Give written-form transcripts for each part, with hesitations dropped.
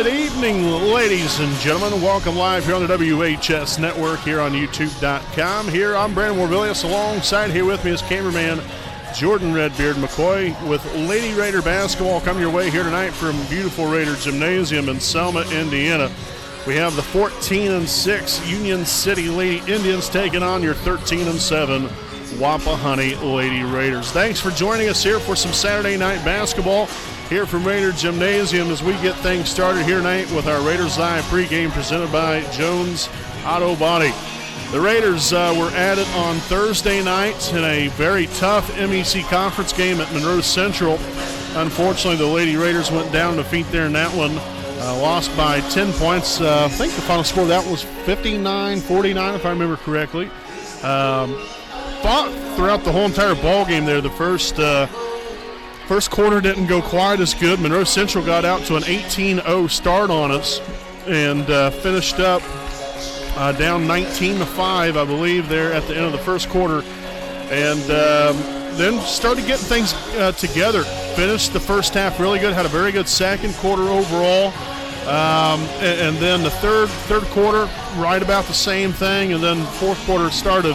Good evening, ladies and gentlemen. Welcome live here on the WHS Network here on YouTube.com. Here, I'm Brandon Warvillius. Alongside here with me is cameraman Jordan Redbeard McCoy with Lady Raider basketball coming your way here tonight from beautiful Raider Gymnasium in Selma, Indiana. We have the 14-6 Union City Lady Indians taking on your 13-7 Wapahani Lady Raiders. Thanks for joining us here for some Saturday night basketball here from Raider Gymnasium as we get things started here tonight with our Raiders Live pregame presented by Jones Auto Body. The Raiders were at it on Thursday night in a very tough MEC conference game at Monroe Central. Unfortunately, the Lady Raiders went down to defeat there in that one. Lost by 10 points. I think the final score of that was 59-49, if I remember correctly. Fought throughout the whole entire ball game there. The first quarter didn't go quite as good. Monroe Central got out to an 18-0 start on us and finished up down 19-5, I believe, there at the end of the first quarter. And then started getting things together. Finished the first half really good. Had a very good second quarter overall. And then the third quarter, right about the same thing. And then fourth quarter started,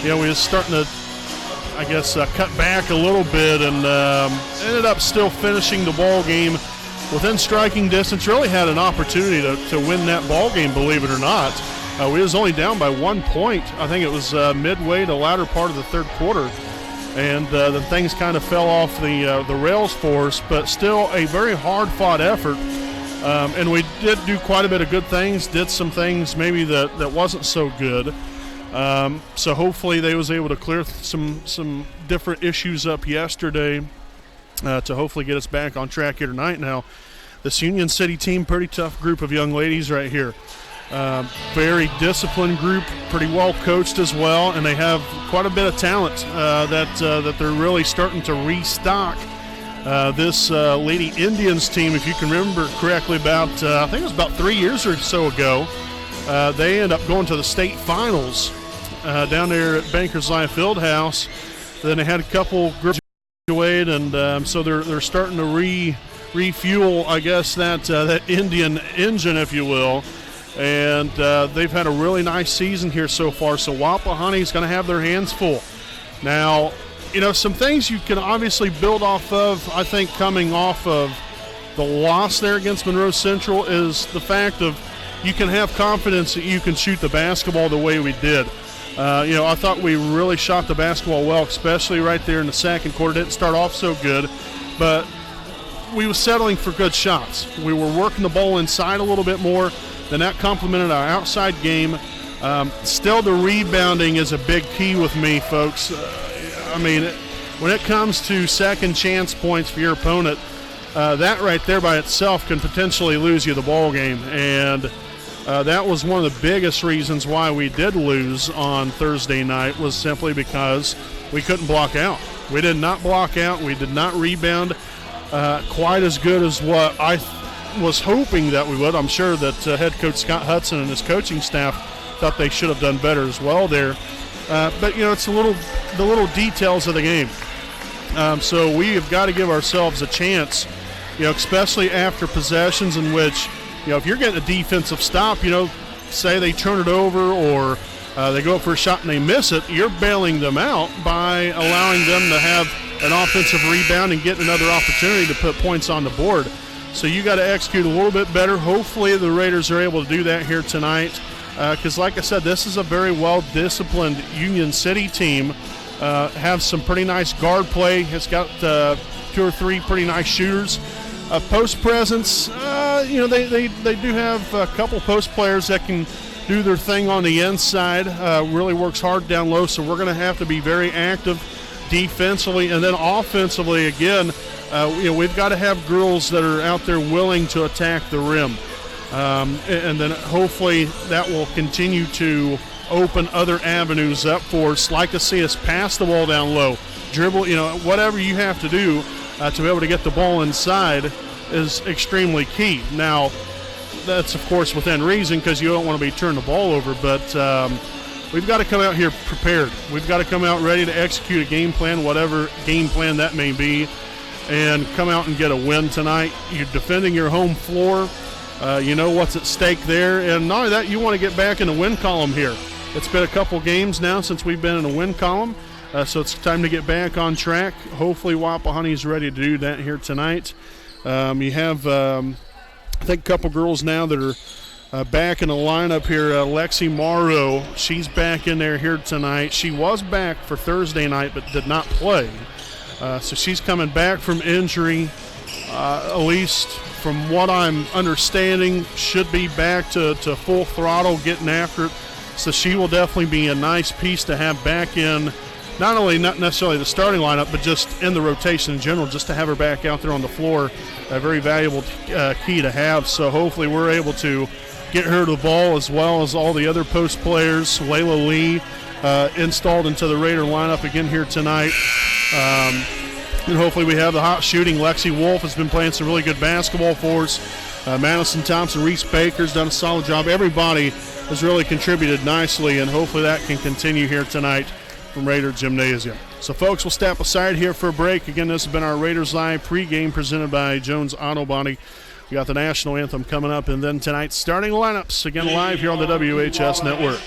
we were starting to, cut back a little bit and ended up still finishing the ball game within striking distance. Really had an opportunity to win that ball game, believe it or not. We was only down by 1 point. I think it was midway to the latter part of the third quarter. And then things kind of fell off the rails for us, but still a very hard-fought effort. And we did do quite a bit of good things, did some things maybe that wasn't so good. So hopefully they was able to clear some different issues up yesterday to hopefully get us back on track here tonight. Now, this Union City team, pretty tough group of young ladies right here. Very disciplined group, pretty well coached as well, and they have quite a bit of talent that they're really starting to restock. This Lady Indians team, if you can remember correctly, about I think it was about 3 years or so ago, they ended up going to the state finals down there at Bankers Life Fieldhouse. Then they had a couple graduate, and so they're starting to refuel, I guess, that Indian engine, if you will. And they've had a really nice season here so far. So Wapahani's going to have their hands full. Now, some things you can obviously build off of, I think, coming off of the loss there against Monroe Central is the fact of you can have confidence that you can shoot the basketball the way we did. I thought we really shot the basketball well, especially right there in the second quarter. Didn't start off so good, but we were settling for good shots. We were working the ball inside a little bit more. Then that complemented our outside game. Still, the rebounding is a big key with me, folks. When it comes to second chance points for your opponent, that right there by itself can potentially lose you the ball game. And that was one of the biggest reasons why we did lose on Thursday night, was simply because we couldn't block out. We did not block out. We did not rebound quite as good as what I was hoping that we would. I'm sure that head coach Scott Hudson and his coaching staff thought they should have done better as well there. But it's the little details of the game. So we have got to give ourselves a chance, especially after possessions in which, if you're getting a defensive stop, say they turn it over or they go up for a shot and they miss it, you're bailing them out by allowing them to have an offensive rebound and get another opportunity to put points on the board. So you got to execute a little bit better. Hopefully the Raiders are able to do that here tonight because, like I said, this is a very well-disciplined Union City team. Have some pretty nice guard play. It's got 2 or 3 pretty nice shooters. Post presence, they do have a couple post players that can do their thing on the inside. Really works hard down low, so we're going to have to be very active defensively. And then offensively, again, we've got to have girls that are out there willing to attack the rim. And then hopefully that will continue to open other avenues up for us, like to see us pass the ball down low, dribble, whatever you have to do to be able to get the ball inside is extremely key. Now, that's, of course, within reason because you don't want to be turning the ball over, but we've got to come out here prepared. We've got to come out ready to execute a game plan, whatever game plan that may be, and come out and get a win tonight. You're defending your home floor. you know what's at stake there. And not only that, you want to get back in the win column here. It's been a couple games now since we've been in a win column, so it's time to get back on track. Hopefully Wapahani is ready to do that here tonight. You have, I think, a couple girls now that are back in the lineup here. Lexi Morrow, she's back in there here tonight. She was back for Thursday night but did not play. So she's coming back from injury, at least from what I'm understanding, should be back to full throttle, getting after it. So she will definitely be a nice piece to have back in, not necessarily the starting lineup, but just in the rotation in general, just to have her back out there on the floor. A very valuable key to have. So hopefully we're able to get her the ball as well as all the other post players. Layla Lee installed into the Raider lineup again here tonight. And hopefully we have the hot shooting. Lexi Wolf has been playing some really good basketball for us. Madison Thompson, Reese Baker's done a solid job. Everybody has really contributed nicely, and hopefully that can continue here tonight from Raider Gymnasium. So, folks, we'll step aside here for a break. Again, this has been our Raiders Live pregame presented by Jones Auto Body. We got the national anthem coming up, and then tonight's starting lineups, again, live here on the WHS Network.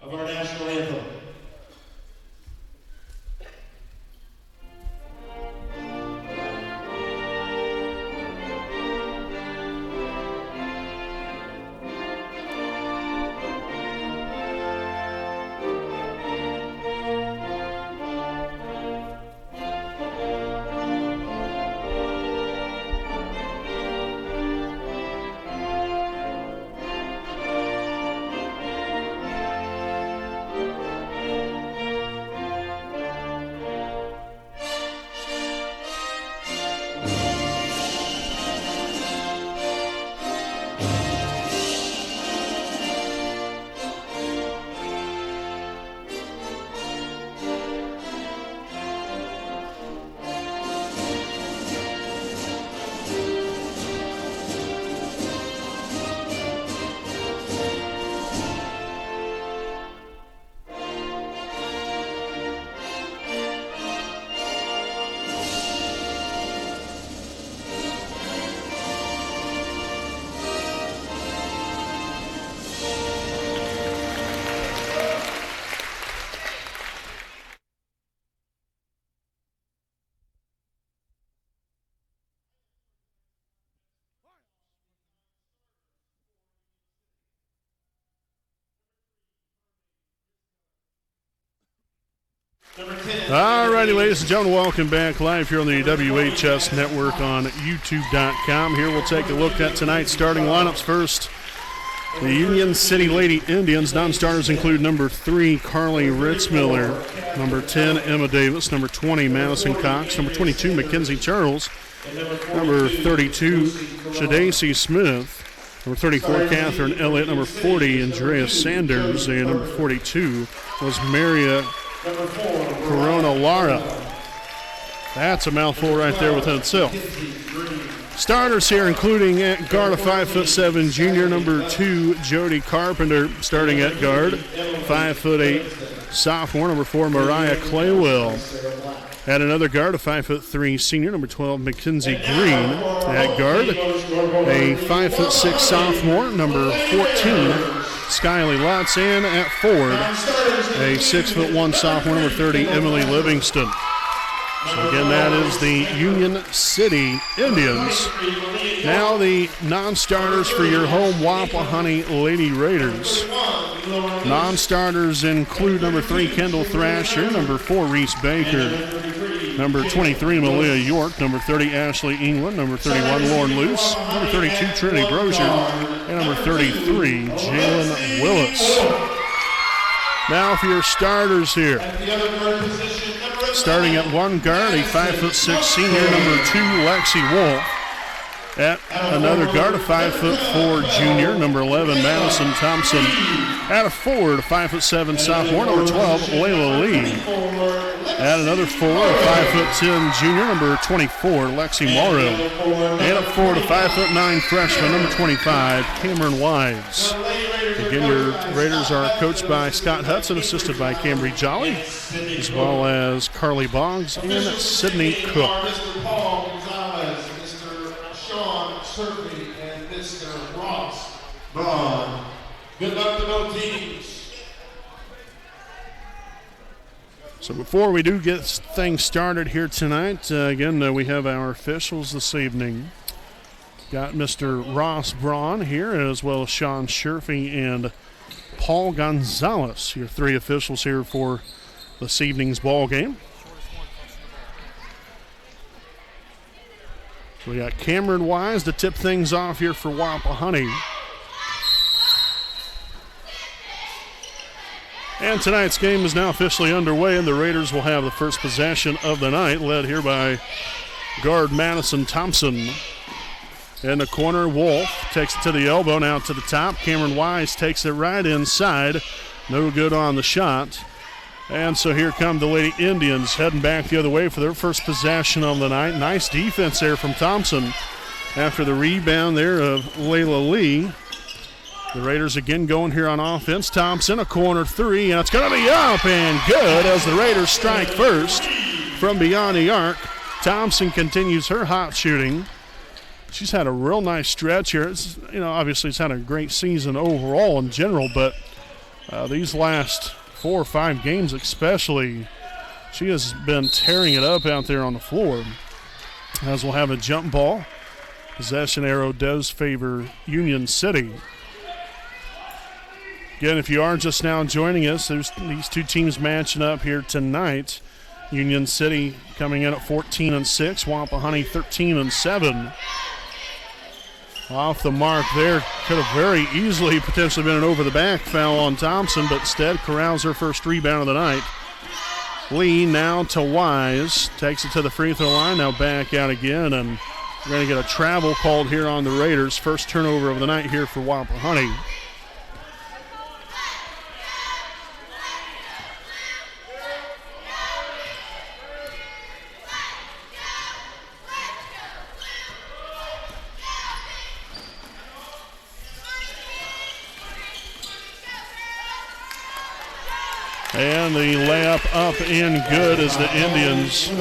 Of our national anthem. All righty, ladies and gentlemen, welcome back live here on the WHS Network on YouTube.com. Here we'll take a look at tonight's starting lineups first. The Union City Lady Indians non-starters include number 3, Carly Ritzmiller, number 10, Emma Davis, number 20, Madison Cox, number 22, Mackenzie Charles, number 32, Shadacy Smith, number 34, Catherine Elliott, number 40, Andrea Sanders, and number 42 was Maria Corona Lara. That's a mouthful right there within itself. Starters here including at guard a 5'7" junior, number 2, Jody Carpenter, starting at guard. 5'8" sophomore, number 4, Mariah Claywell. At another guard, a 5'3" senior, number 12, Mackenzie Green. At guard, a 5'6" sophomore, number 14, Skyly Lutz. And at forward, a 6'1" sophomore, number 30, Emily Livingston. So again, that is the Union City Indians. Now the non-starters for your home Wapahani Lady Raiders. Non-starters include number 3, Kendall Thrasher, number 4, Reese Baker, Number 23, Malia York. Number 30, Ashley England. Number 31, Lauren Luce. Number 32, Trinity Brozier. And number 33, Jalen Willis. Now for your starters here. Starting at one guard, a 5'6" senior, number 2, Lexi Wolf. At another guard, a 5'4" junior, number 11, Madison Thompson. At a forward, a 5'7" sophomore, number 12, Layla Lee. At another forward, a 5'10" junior, number 24, Lexi Morrow. And up forward, a 5'9" freshman, number 25, Cameron Wise. Again, your Raiders are coached by Scott Hudson, assisted by Cambry Jolly, as well as Carly Boggs and Sydney Cook. Mr. Paul Gonzalez, Mr. Sean Surfy, and Mr. Ross Braun. Good luck to both teams. So before we do get things started here tonight, again, we have our officials this evening. Got Mr. Ross Braun here, as well as Sean Sherfy and Paul Gonzalez, your three officials here for this evening's ball game. So we got Cameron Wise to tip things off here for Wapahani. And tonight's game is now officially underway, and the Raiders will have the first possession of the night, led here by guard Madison Thompson. In the corner, Wolf takes it to the elbow, now to the top. Cameron Wise takes it right inside. No good on the shot. And so here come the Lady Indians heading back the other way for their first possession of the night. Nice defense there from Thompson after the rebound there of Layla Lee. The Raiders again going here on offense. Thompson, a corner three, and it's going to be up and good as the Raiders strike first from beyond the arc. Thompson continues her hot shooting. She's had a real nice stretch here. It's, obviously it's had a great season overall in general, but these last 4 or 5 games especially, she has been tearing it up out there on the floor. As we'll have a jump ball. Possession arrow does favor Union City. Again, if you are just now joining us, there's these two teams matching up here tonight. Union City coming in at 14-6, Wapahani 13-7. Off the mark there, could have very easily potentially been an over-the-back foul on Thompson, but instead corrals her first rebound of the night. Lee now to Wise, takes it to the free throw line, now back out again, and we're going to get a travel called here on the Raiders. First turnover of the night here for Wapahani. And the layup up and good as the Indians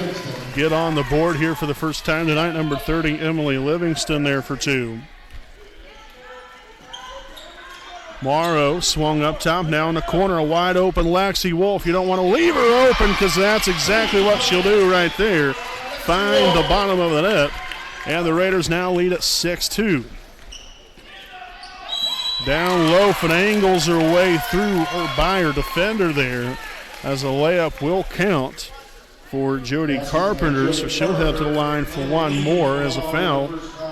get on the board here for the first time tonight. Number 30, Emily Livingston there for 2. Morrow swung up top. Now in the corner, a wide open Lexi Wolf. You don't want to leave her open because that's exactly what she'll do right there. Find the bottom of the net. And the Raiders now lead at 6-2. Down low, and angles her way through or by her defender there, as a layup will count for Jody Carpenter, so she'll head to the line for one more as a foul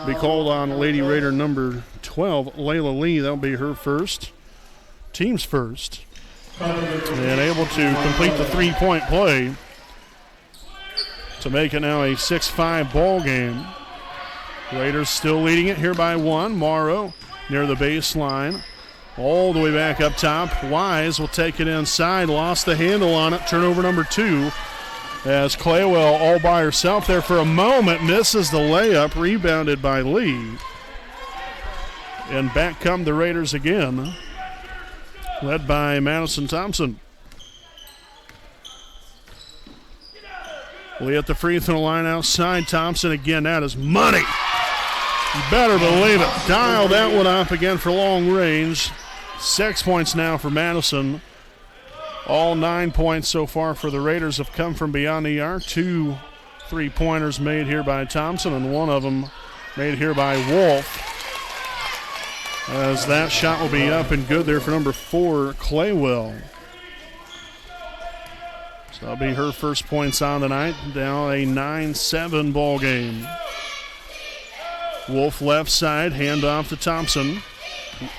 be called on Lady Raider number 12, Layla Lee. That'll be her first, team's first, and able to complete the three-point play to make it now a 6-5 ball game. Raiders still leading it here by 1. Morrow near the baseline, all the way back up top. Wise will take it inside, lost the handle on it. Turnover number 2 as Claywell all by herself there for a moment, misses the layup, rebounded by Lee. And back come the Raiders again, led by Madison Thompson. Lee at the free throw line outside. Thompson again, that is money. You better believe it. Dial that one up again for long range. 6 points now for Madison. All 9 points so far for the Raiders have come from beyond the arc. 2 3-pointers made here by Thompson, and one of them made here by Wolf. As that shot will be up and good there for number 4, Claywell. So that'll be her first points on the night. Now a 9-7 ball game. Wolf left side, handoff to Thompson.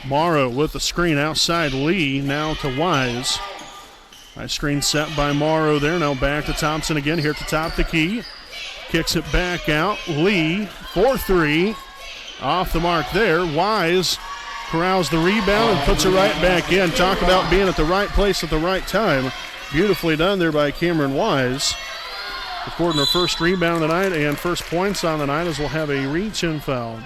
Morrow with the screen outside. Lee now to Wise. Nice screen set by Morrow there. Now back to Thompson again here at the top of the key. Kicks it back out. Lee, 4-3. Off the mark there. Wise corrals the rebound and puts it right back in. Talk about being at the right place at the right time. Beautifully done there by Cameron Wise. Recording her first rebound tonight and first points on the night, as we'll have a reach-in foul.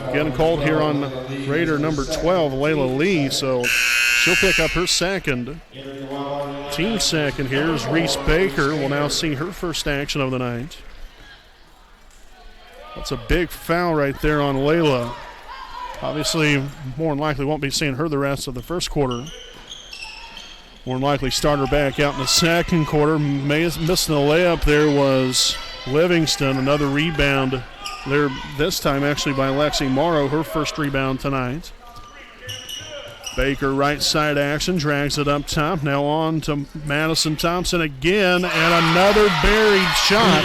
Again called here on Raider number 12, Layla Lee, so she'll pick up her second. Team second here is Reese Baker. We'll now see her first action of the night. That's a big foul right there on Layla. Obviously, more than likely won't be seeing her the rest of the first quarter. More than likely start her back out in the second quarter. Missing the layup there was Livingston. Another rebound there, this time actually by Lexi Morrow, her first rebound tonight. Baker right side action, drags it up top. Now on to Madison Thompson again, and another buried shot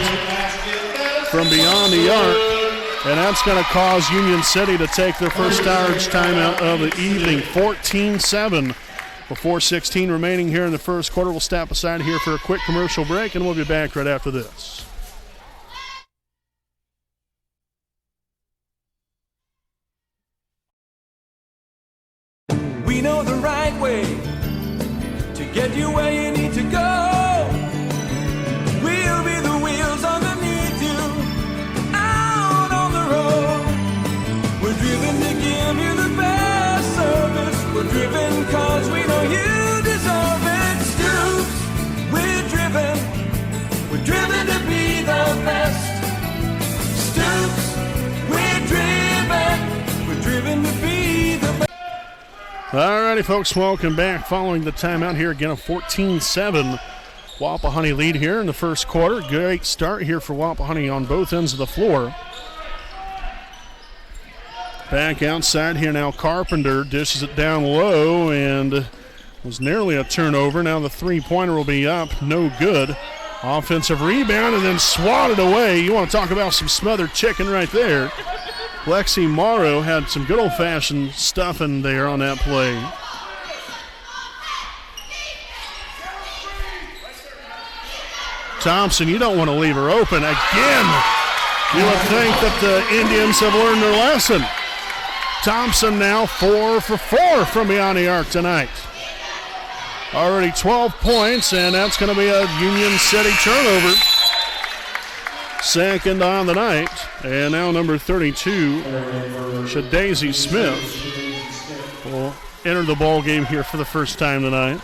from beyond the arc. And that's going to cause Union City to take their first Stars timeout of the evening, 14-7. Before 16 remaining here in the first quarter. We'll step aside here for a quick commercial break, and we'll be back right after this. We know the right way to get you where you need to go. We'll be the wheels underneath you, out on the road. We're driven to give you the best service. We're driven cause we know you deserve it. Stoops, we're driven to be the best. Stoops, we're driven to be the best. Alrighty, folks, welcome back. Following the timeout here, again a 14-7 Wapahani lead here in the first quarter. Great start here for Wapahani on both ends of the floor. Back outside here now, Carpenter dishes it down low and was nearly a turnover. Now the three-pointer will be up, no good. Offensive rebound and then swatted away. You want to talk about some smothered chicken right there. Lexi Morrow had some good old-fashioned stuffing there on that play. Thompson, you don't want to leave her open again. You would think that the Indians have learned their lesson. Thompson now 4 for 4 from beyond the arc tonight. Already 12 points, and that's going to be a Union City turnover. Second on the night. And now number 32, Shadazy Smith, will enter the ball game here for the first time tonight.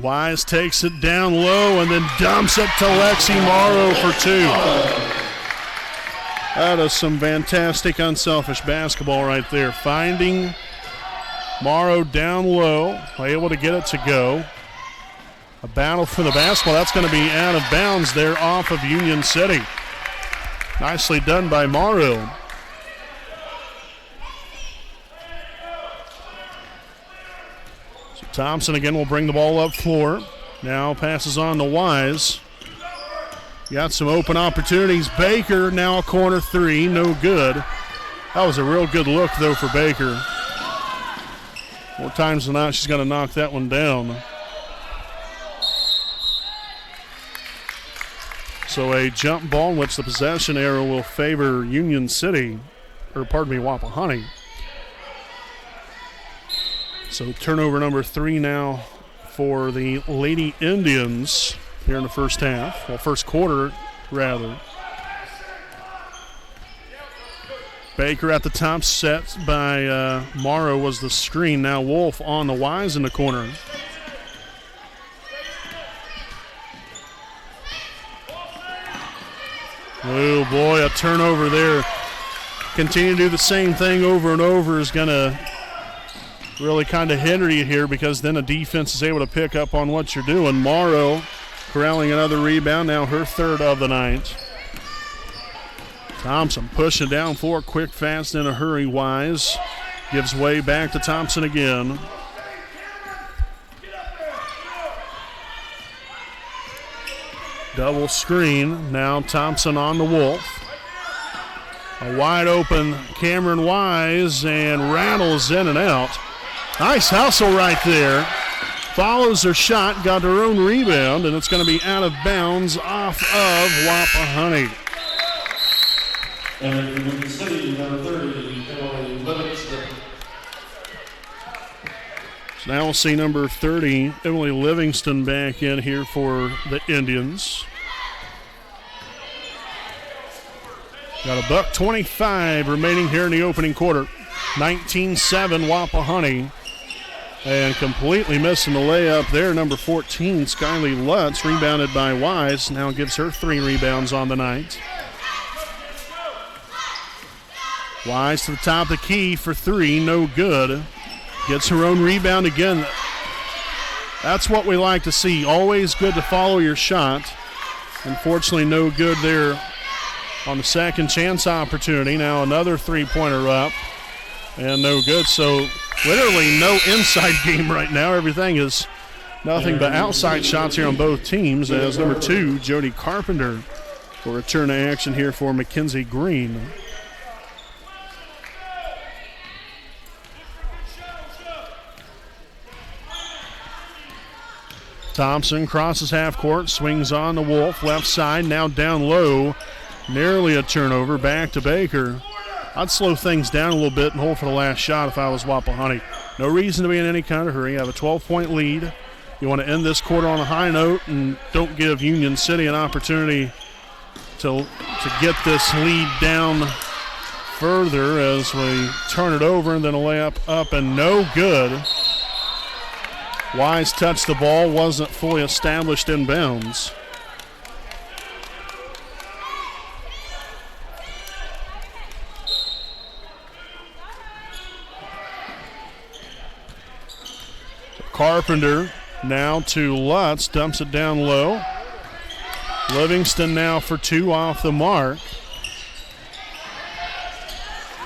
Wise takes it down low and then dumps it to Lexi Morrow for two. That is some fantastic unselfish basketball right there. Finding Morrow down low, able to get it to go. A battle for the basketball. That's going to be out of bounds there off of Union City. Nicely done by Morrow. Thompson again will bring the ball up floor. Now passes on to Wise. Got some open opportunities. Baker now a corner three, no good. That was a real good look though for Baker. More times than not, she's going to knock that one down. So a jump ball in which the possession arrow will favor Union City, or pardon me, Wapahani. So turnover number 3 now for the Lady Indians here in the first half. Well, first quarter, rather. Baker at the top, set by Morrow was the screen. Now Wolf on the Wise in the corner. Oh boy, a turnover there. Continue to do the same thing over and over is going to really kind of hinder you here, because then the defense is able to pick up on what you're doing. Morrow corralling another rebound, now her third of the night. Thompson pushing down floor, quick, fast, in a hurry. Wise gives way back to Thompson again. Double screen, now Thompson on the Wolf. A wide open Cameron Wise and rattles in and out. Nice hustle right there. Follows her shot, got her own rebound, and it's going to be out of bounds off of Wapahani. And Union City, number 30, Emily Livingston. So now we'll see number 30, Emily Livingston, back in here for the Indians. Got a $1:25 remaining here in the opening quarter. 19-7 Wapahani. And completely missing the layup there, number 14, Skyly Lutz, rebounded by Wise. Now gives her 3 rebounds on the night. Wise to the top of the key for 3, no good. Gets her own rebound again. That's what we like to see. Always good to follow your shot. Unfortunately, no good there on the second chance opportunity. Now another three-pointer up, and no good. So literally no inside game right now. Everything is nothing but outside shots here on both teams, as number 2, Jody Carpenter, will return to action here for Mackenzie Green. Thompson crosses half court, swings on the Wolf, left side, now down low. Nearly a turnover, back to Baker. I'd slow things down a little bit and hold for the last shot if I was Wapahani. No reason to be in any kind of hurry. You have a 12-point lead. You want to end this quarter on a high note and don't give Union City an opportunity to get this lead down further as we turn it over, and then a layup up and no good. Wise touched the ball, wasn't fully established in bounds. Carpenter now to Lutz, dumps it down low. Livingston now for 2 off the mark.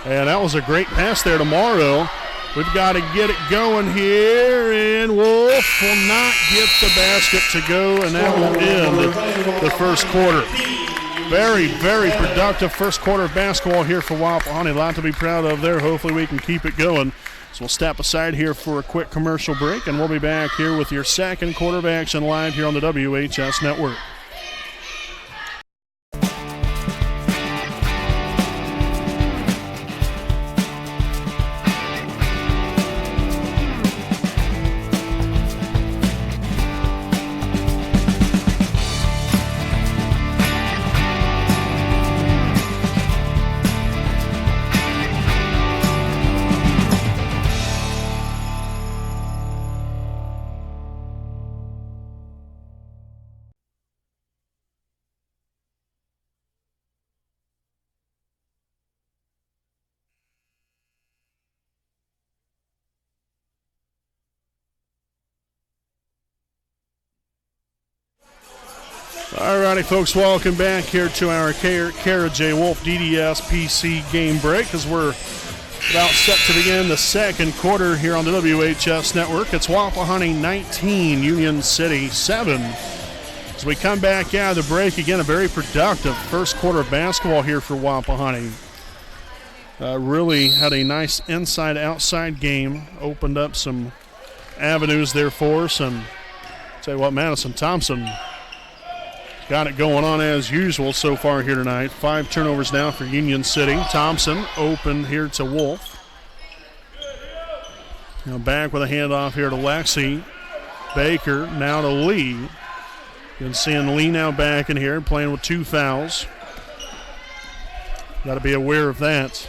And that was a great pass there to Morrow. We've got to get it going here, and Wolf will not get the basket to go, and that will end the first quarter. Very, very productive first quarter of basketball here for Wapahani. A lot to be proud of there. Hopefully we can keep it going. So we'll step aside here for a quick commercial break, and we'll be back here with your second quarter of action live here on the WHS Network. All righty, folks, welcome back here to our Kara J. Wolf DDS PC game break, as we're about set to begin the second quarter here on the WHS Network. It's Wapahani 19, Union City 7. As we come back out of the break, again, a very productive first quarter of basketball here for Wapahani. Really had a nice inside-outside game, opened up some avenues there for us, and tell you what, Madison Thompson got it going on as usual so far here tonight. 5 turnovers now for Union City. Thompson open here to Wolf. Now back with a handoff here to Lexi. Baker now to Lee. You can see Lee now back in here playing with 2 fouls. Got to be aware of that.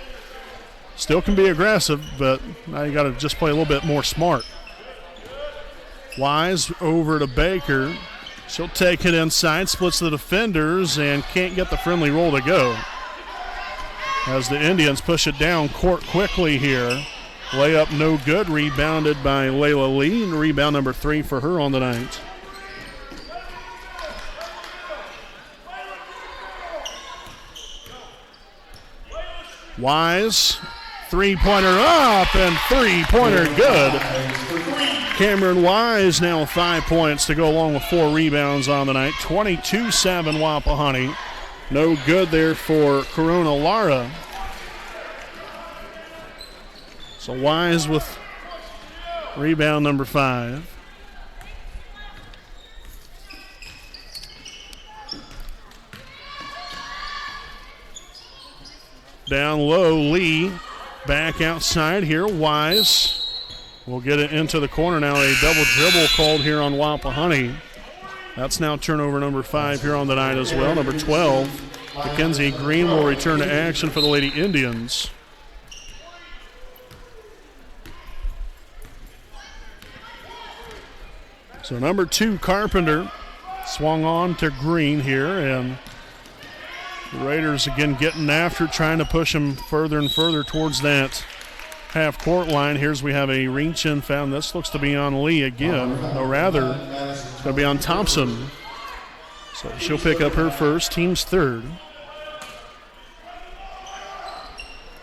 Still can be aggressive, but now you got to just play a little bit more smart. Wise over to Baker. She'll take it inside, splits the defenders, and can't get the friendly roll to go. As the Indians push it down court quickly here. Layup no good, rebounded by Layla Lee, and rebound number 3 for her on the night. Wise, three-pointer up and three-pointer good. Cameron Wise now with 5 points to go along with 4 rebounds on the night. 22-7 Wapahani. No good there for Corona Lara. So Wise with rebound number 5. Down low, Lee back outside here. Wise will get it into the corner now. A double dribble called here on Wapahani. That's now turnover number 5 here on the night as well. Number 12, Mackenzie Green will return to action for the Lady Indians. So number 2, Carpenter, swung on to Green here, and the Raiders again getting after, trying to push him further and further towards that half-court line. Here's we have a reach-in foul. This looks to be on Lee again, or rather, it's going to be on Thompson. So she'll pick up her first, team's third.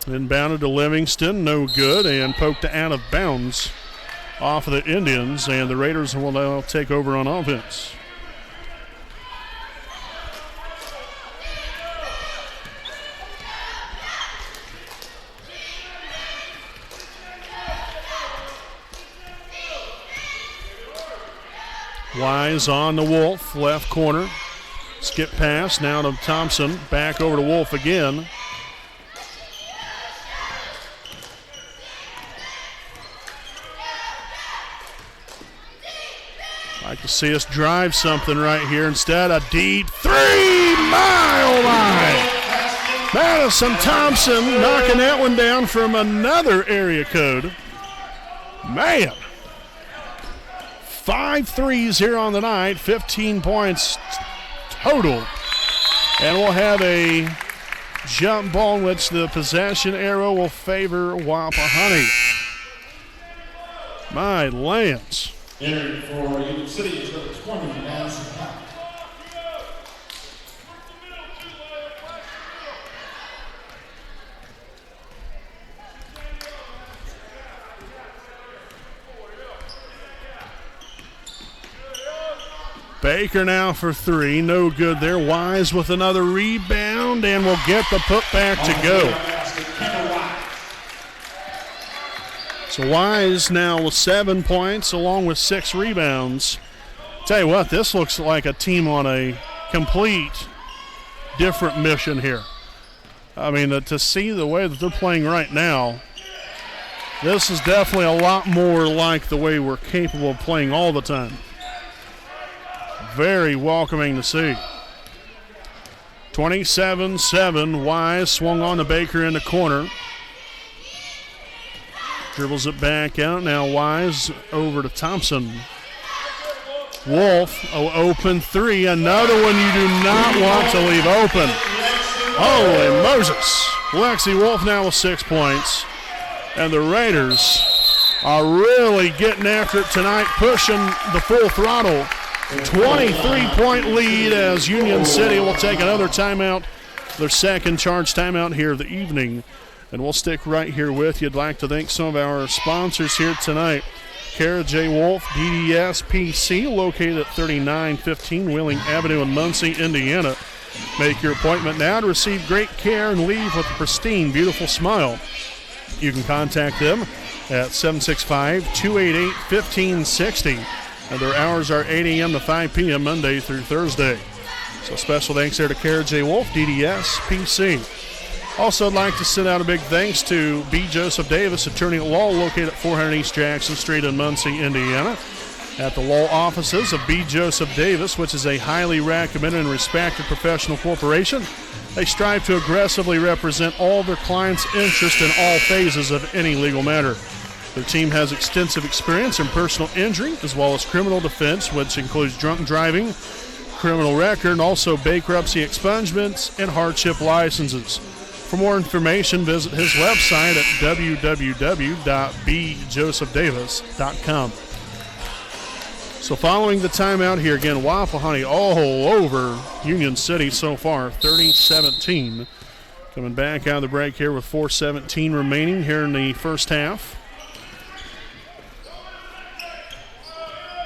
Inbounded to Livingston, no good, and poked out of bounds off of the Indians, and the Raiders will now take over on offense. Wise on the Wolf, left corner. Skip pass now to Thompson. Back over to Wolf again. Like to see us drive something right here. Instead, a deep 3-mile line. Madison Thompson knocking that one down from another area code. Man. 5 threes here on the night, 15 points total. And we'll have a jump ball in which the possession arrow will favor Wapahani. My lands. Entering for Union City is number 20, Madison. Baker now for 3, no good there. Wise with another rebound, and will get the putback to go. So Wise now with 7 points along with 6 rebounds. Tell you what, this looks like a team on a complete different mission here. I mean, to see the way that they're playing right now, this is definitely a lot more like the way we're capable of playing all the time. Very welcoming to see. 27-7, Wise swung on to Baker in the corner. Dribbles it back out. Now Wise over to Thompson. Wolf, open 3. Another one you do not want to leave open. Holy Moses. Lexi Wolf now with 6 points. And the Raiders are really getting after it tonight, pushing the full throttle. 23-point lead as Union City will take another timeout, their second charge timeout here of the evening. And we'll stick right here with you. I'd like to thank some of our sponsors here tonight. Kara J. Wolf, DDS PC, located at 3915 Wheeling Avenue in Muncie, Indiana. Make your appointment now to receive great care and leave with a pristine, beautiful smile. You can contact them at 765-288-1560. And their hours are 8 a.m. to 5 p.m. Monday through Thursday. So special thanks there to Kara J. Wolf, DDS PC. Also, I'd like to send out a big thanks to B. Joseph Davis, attorney at law, located at 400 East Jackson Street in Muncie, Indiana. At the law offices of B. Joseph Davis, which is a highly recommended and respected professional corporation, they strive to aggressively represent all their clients' interests in all phases of any legal matter. Their team has extensive experience in personal injury as well as criminal defense, which includes drunk driving, criminal record, and also bankruptcy expungements and hardship licenses. For more information, visit his website at www.bjosephdavis.com. So following the timeout here, again, Wapahani all over Union City so far, 30-17. Coming back out of the break here with 4:17 remaining here in the first half.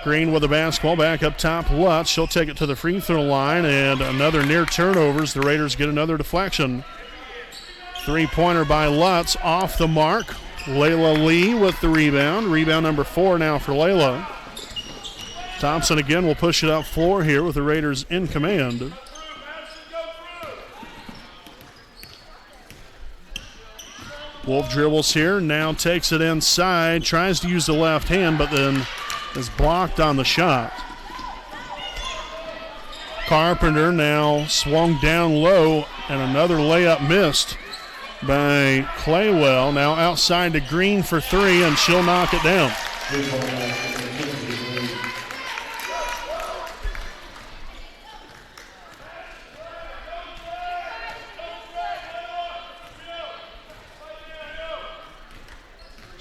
Green with the basketball back up top. Lutz, she'll take it to the free throw line, and another near turnovers. The Raiders get another deflection. Three-pointer by Lutz off the mark. Layla Lee with the rebound. Rebound number 4 now for Layla. Thompson again will push it up floor here with the Raiders in command. Wolf dribbles here, now takes it inside, tries to use the left hand, but then is blocked on the shot. Carpenter now swung down low, and another layup missed by Claywell. Now outside to Green for 3, and she'll knock it down.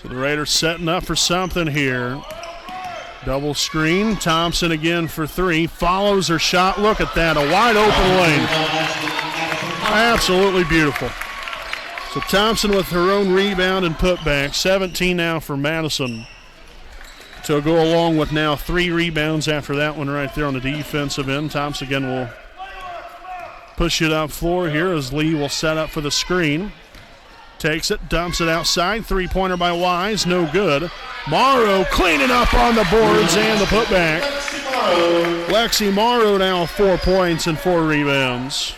So the Raiders setting up for something here. Double screen. Thompson again for 3. Follows her shot. Look at that. A wide open lane. Absolutely beautiful. So Thompson with her own rebound and putback. 17 now for Madison. To go along with now 3 rebounds after that one right there on the defensive end. Thompson again will push it up floor here as Lee will set up for the screen. Takes it, dumps it outside. Three-pointer by Wise, no good. Morrow cleaning up on the boards and the putback. Lexi Morrow now 4 points and 4 rebounds.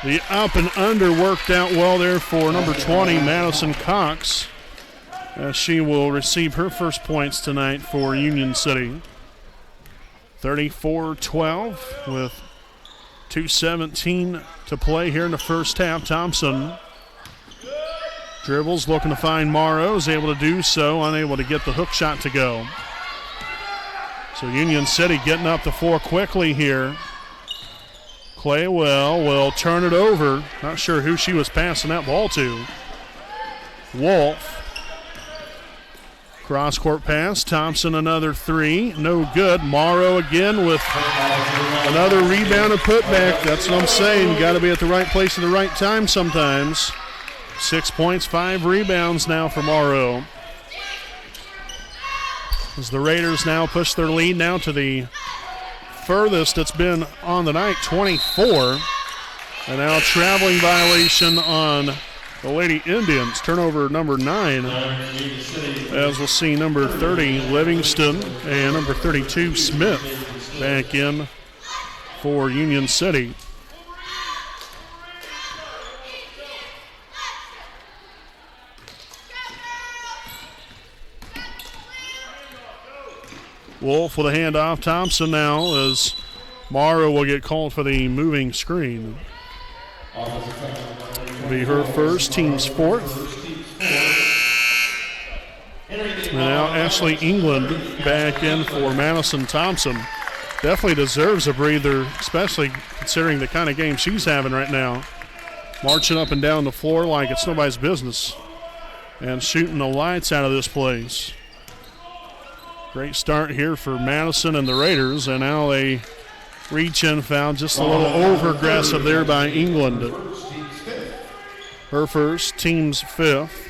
The up and under worked out well there for number 20, Madison Cox, as she will receive her first points tonight for Union City. 34-12 with 2:17 to play here in the first half. Thompson dribbles, looking to find Morrow, is able to do so, unable to get the hook shot to go. So Union City getting up the floor quickly here. Claywell will turn it over. Not sure who she was passing that ball to. Wolf. Cross-court pass. Thompson another 3. No good. Morrow again with another rebound and putback. That's what I'm saying. You got to be at the right place at the right time sometimes. 6 points, 5 rebounds now for Morrow. As the Raiders now push their lead now to the furthest it's been on the night, 24. And now a traveling violation on the Lady Indians. Turnover number 9. As we'll see number 30, Livingston, and number 32, Smith, back in for Union City. Wolf with a handoff. Thompson now as Morrow will get called for the moving screen. Will be her first, team's 4th. And now Ashley England back in for Madison Thompson. Definitely deserves a breather, especially considering the kind of game she's having right now. Marching up and down the floor like it's nobody's business and shooting the lights out of this place. Great start here for Madison and the Raiders, and now they reach in foul, just a little over-aggressive there by England. Her first, team's 5th.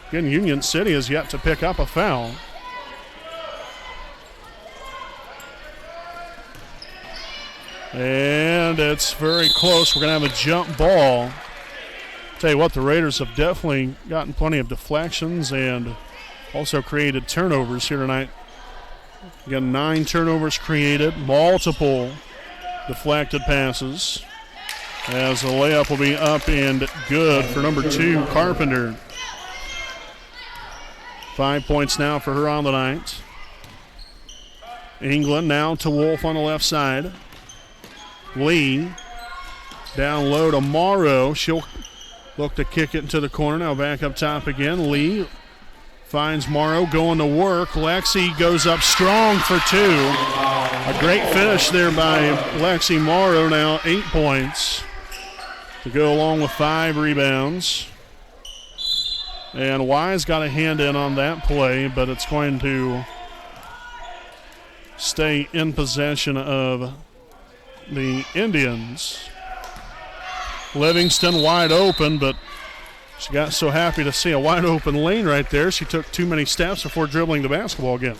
Again, Union City has yet to pick up a foul. And it's very close. We're going to have a jump ball. Tell you what, the Raiders have definitely gotten plenty of deflections and also created turnovers here tonight. Again, 9 turnovers created, multiple deflected passes. As the layup will be up and good for number 2, Carpenter. 5 points now for her on the night. England now to Wolf on the left side. Lee down low to Morrow. She'll look to kick it into the corner. Now back up top again. Lee finds Morrow going to work. Lexi goes up strong for 2. A great finish there by Lexi Morrow. Now 8 points to go along with 5 rebounds. And Wise got a hand in on that play, but it's going to stay in possession of the Indians. Livingston wide open, but she got so happy to see a wide open lane right there, she took too many steps before dribbling the basketball again.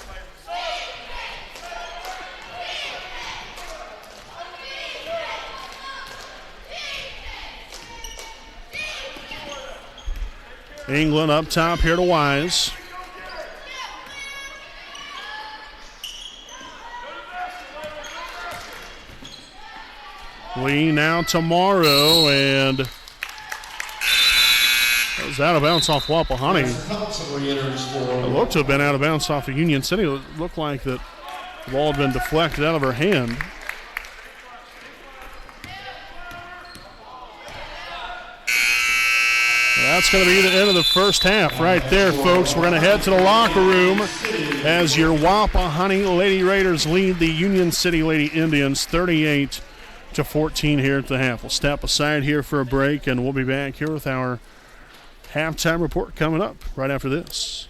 England up top here to Wise. Lee now to Morrow, and it was out of bounds off Wapahani. It looked to have been out of bounds off of Union City. It looked like that the ball had been deflected out of her hand. That's going to be the end of the first half right there, folks. We're going to head to the locker room as your Wapahani Lady Raiders lead the Union City Lady Indians 38-14 here at the half. We'll step aside here for a break, and we'll be back here with our halftime report coming up right after this.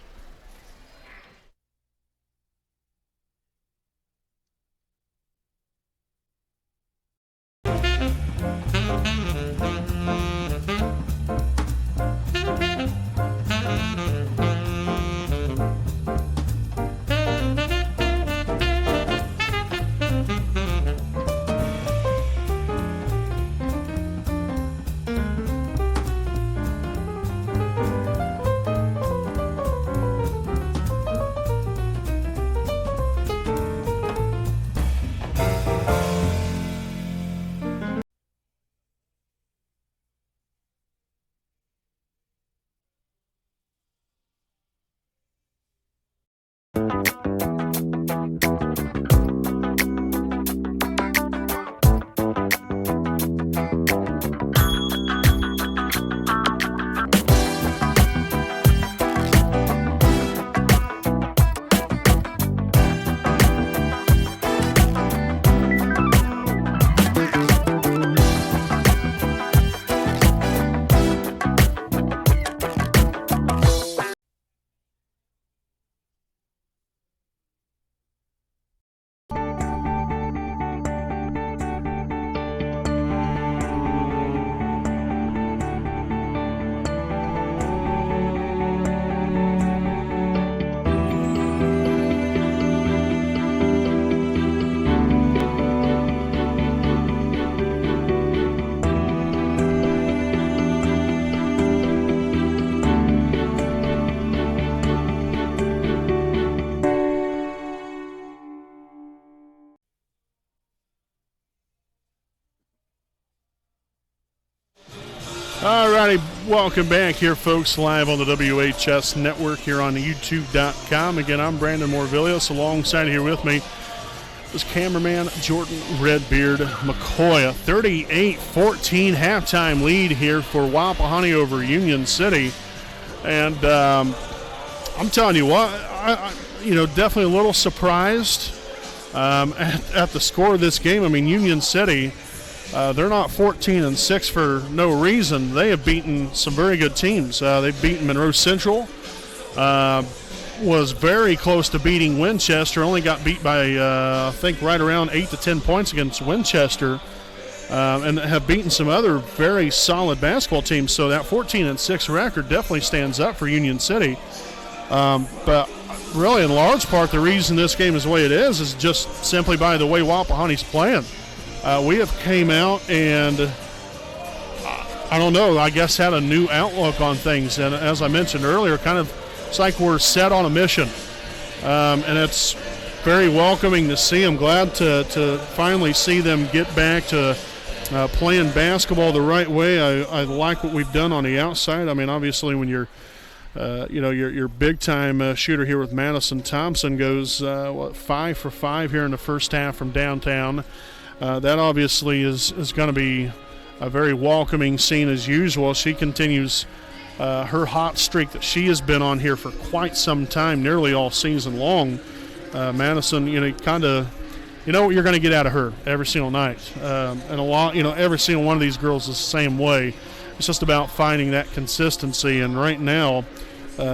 Alrighty, welcome back here, folks, live on the WHS Network here on YouTube.com. Again, I'm Brandon Morvillius. Alongside here with me is cameraman Jordan Redbeard McCoy. A 38-14 halftime lead here for Wapahani over Union City. And I'm telling you what, I definitely a little surprised at the score of this game. I mean, Union City, they're not 14-6 for no reason. They have beaten some very good teams. They've beaten Monroe Central. Was very close to beating Winchester. Only got beat by, I think, right around 8 to 10 points against Winchester. And have beaten some other very solid basketball teams. So that 14-6 record definitely stands up for Union City. But really, in large part, the reason this game is the way it is just simply by the way Wapahani's playing. We have came out and, I don't know, I guess had a new outlook on things. And as I mentioned earlier, it's like we're set on a mission. And it's very welcoming to see. I'm glad to finally see them get back to playing basketball the right way. I like what we've done on the outside. I mean, obviously when you're your big-time shooter here with Madison Thompson goes 5 for 5 here in the first half from downtown. That obviously is going to be a very welcoming scene as usual. She continues her hot streak that she has been on here for quite some time, nearly all season long. Madison, you know what you're going to get out of her every single night. And every single one of these girls is the same way. It's just about finding that consistency. And right now,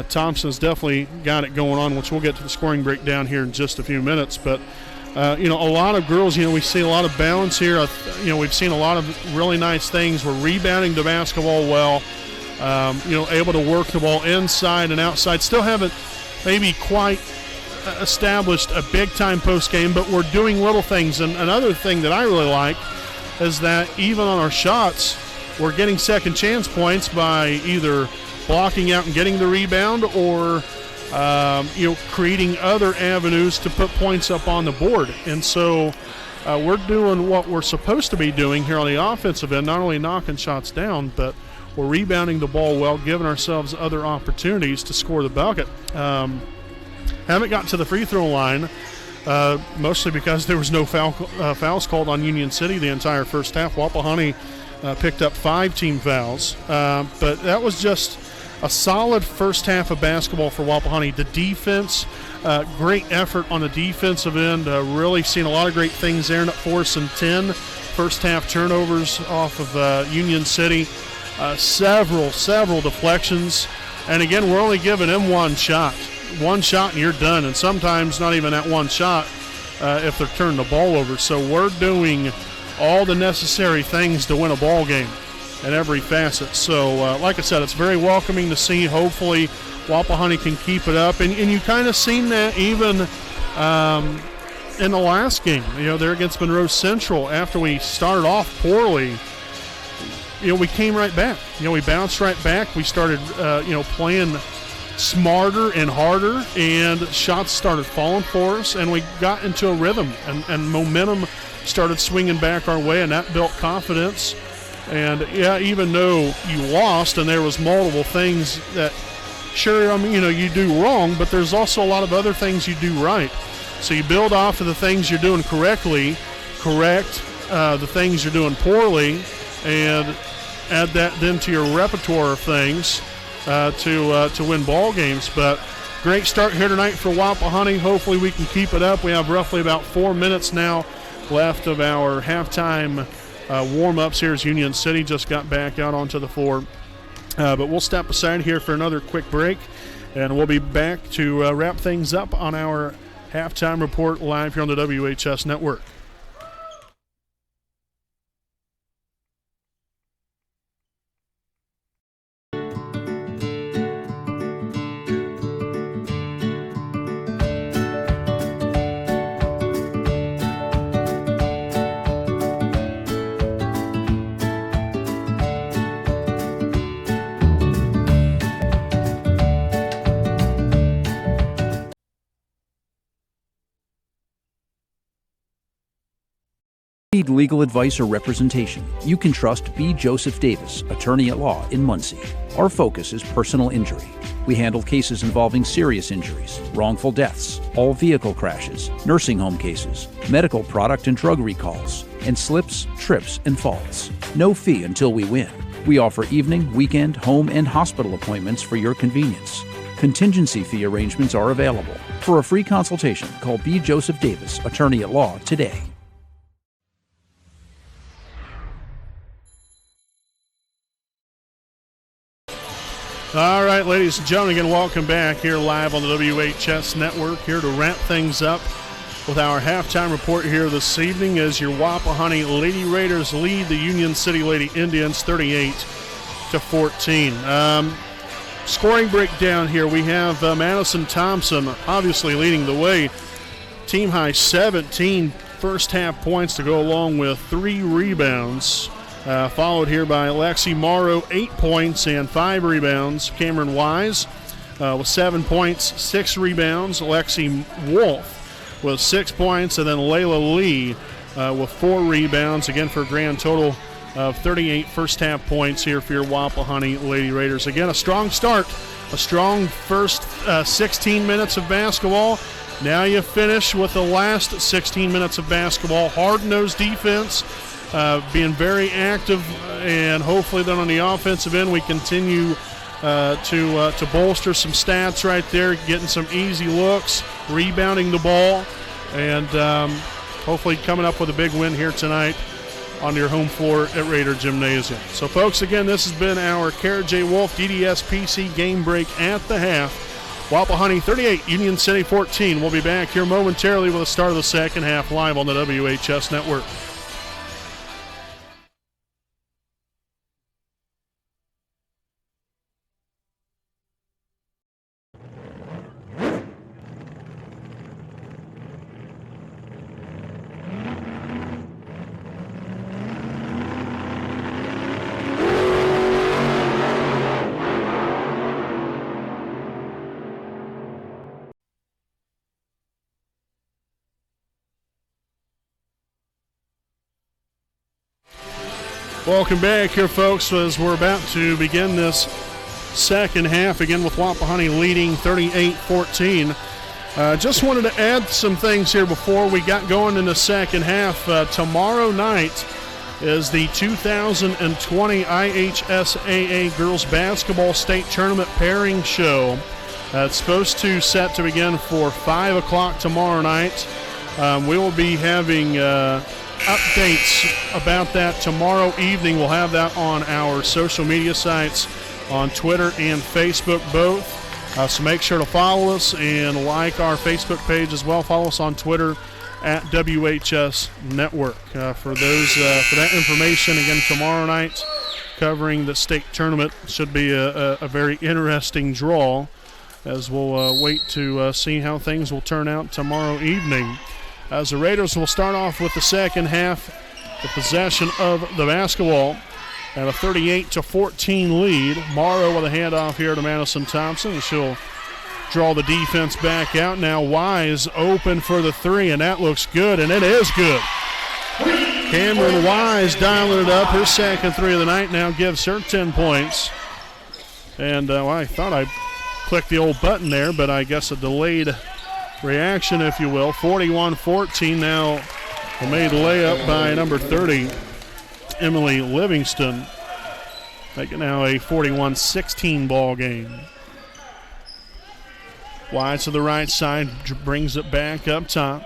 Thompson's definitely got it going on, which we'll get to the scoring breakdown here in just a few minutes. But a lot of girls, we see a lot of balance here. We've seen a lot of really nice things. We're rebounding the basketball well, able to work the ball inside and outside. Still haven't maybe quite established a big-time post game, but we're doing little things. And another thing that I really like is that even on our shots, we're getting second chance points by either blocking out and getting the rebound or creating other avenues to put points up on the board. And so we're doing what we're supposed to be doing here on the offensive end, not only knocking shots down, but we're rebounding the ball well, giving ourselves other opportunities to score the bucket. Haven't gotten to the free throw line, mostly because there was no fouls called on Union City the entire first half. Wapahani picked up 5 team fouls, but that was just a solid first half of basketball for Wapahani. The defense, great effort on the defensive end. Really seen a lot of great things there. Up 4 and 10 first half turnovers off of Union City. Several deflections. And again, we're only giving them one shot. One shot and you're done. And sometimes not even that one shot if they're turning the ball over. So we're doing all the necessary things to win a ball game in every facet. So, like I said, it's very welcoming to see. Hopefully, Wapahani can keep it up. And you kind of seen that even in the last game, there against Monroe Central. After we started off poorly, we came right back. We bounced right back. We started, playing smarter and harder, and shots started falling for us, and we got into a rhythm, and momentum started swinging back our way, and that built confidence. And even though you lost and there was multiple things that, sure, you do wrong, but there's also a lot of other things you do right. So you build off of the things you're doing correctly, correct the things you're doing poorly, and add that then to your repertoire of things to win ball games. But great start here tonight for Wapahani. Hopefully we can keep it up. We have roughly about 4 minutes now left of our halftime warm-ups here as Union City just got back out onto the floor. But we'll step aside here for another quick break, and we'll be back to wrap things up on our halftime report live here on the WHS Network. Need legal advice or representation, you can trust B. Joseph Davis, attorney at law in Muncie. Our focus is personal injury. We handle cases involving serious injuries, wrongful deaths, all vehicle crashes, nursing home cases, medical product and drug recalls, and slips, trips, and falls. No fee until we win. We offer evening, weekend, home, and hospital appointments for your convenience. Contingency fee arrangements are available. For a free consultation, call B. Joseph Davis, attorney at law, today. All right, ladies and gentlemen, again, welcome back here live on the WHS Network, here to wrap things up with our halftime report here this evening as your Wapahani Lady Raiders lead the Union City Lady Indians 38-14. Scoring breakdown here, we have Madison Thompson obviously leading the way. Team high 17 first half points to go along with 3 rebounds. Followed here by Lexi Morrow, 8 points and 5 rebounds. Cameron Wise with 7 points, 6 rebounds. Lexi Wolf with 6 points, and then Layla Lee with 4 rebounds, again for a grand total of 38 first half points here for your Wapahani Lady Raiders. Again, a strong start, a strong first 16 minutes of basketball. Now you finish with the last 16 minutes of basketball. Hard-nosed defense. Being very active, and hopefully then on the offensive end we continue to bolster some stats right there, getting some easy looks, rebounding the ball, and hopefully coming up with a big win here tonight on your home floor at Raider Gymnasium. So folks, again, this has been our Kara J. Wolf DDS PC game break at the half Wapahani 38, Union City 14. We'll be back here momentarily with the start of the second half live on the WHS Network. Welcome back here, folks, as we're about to begin this second half, again with Wapahani leading 38-14. Just wanted to add some things here before we got going in the second half. Tomorrow night is the 2020 IHSAA Girls Basketball State Tournament Pairing Show. It's supposed to set to begin for 5 o'clock tomorrow night. We will be having updates about that tomorrow evening. We'll have that on our social media sites on Twitter and Facebook both. So make sure to follow us and like our Facebook page as well. Follow us on Twitter at WHS Network. For that information, again, tomorrow night covering the state tournament should be a very interesting draw, as we'll wait to see how things will turn out tomorrow evening. As the Raiders will start off with the second half, the possession of the basketball at a 38-14 lead. Morrow with a handoff here to Madison Thompson. She'll draw the defense back out. Now Wise open for the three, and that looks good, and it is good. Cameron Wise dialing it up. Her second three of the night now gives her 10 points. And I thought I clicked the old button there, but I guess a delayed reaction, if you will. 41-14 now. A made layup by number 30, Emily Livingston. Make it now a 41-16 ball game. Wide to the right side, brings it back up top.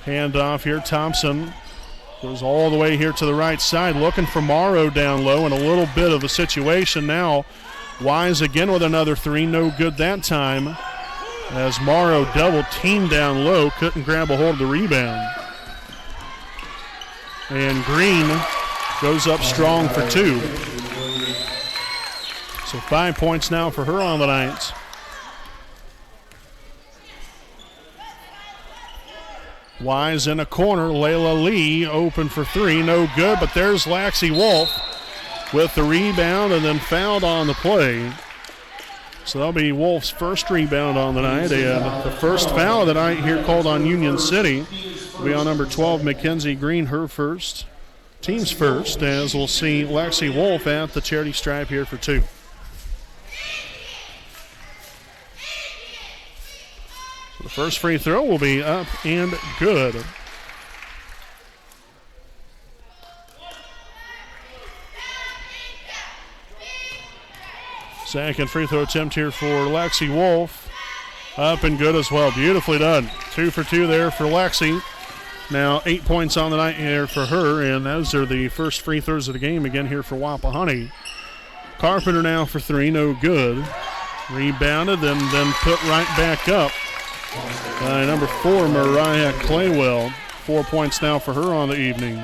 Handoff here, Thompson goes all the way here to the right side, looking for Morrow down low, and a little bit of a situation now. Wise again with another three, no good that time, as Morrow double teamed down low, couldn't grab a hold of the rebound. And Green goes up strong for two. So 5 points now for her on the night. Wise in a corner, Layla Lee open for three, no good, but there's Laxie Wolf with the rebound and then fouled on the play. So that'll be Wolf's first rebound on the night, and the first foul of the night here called on Union City will be on number 12, Mackenzie Green, her first, team's first, as we'll see Laxie Wolf at the charity stripe here for two. So the first free throw will be up and good. Second free throw attempt here for Laxie Wolf. Up and good as well. Beautifully done. 2 for 2 there for Laxie. Now 8 points on the night here for her, and those are the first free throws of the game again here for Wapahani. Carpenter now for three, no good. Rebounded and then put right back up by number 4, Mariah Claywell. 4 points now for her on the evening.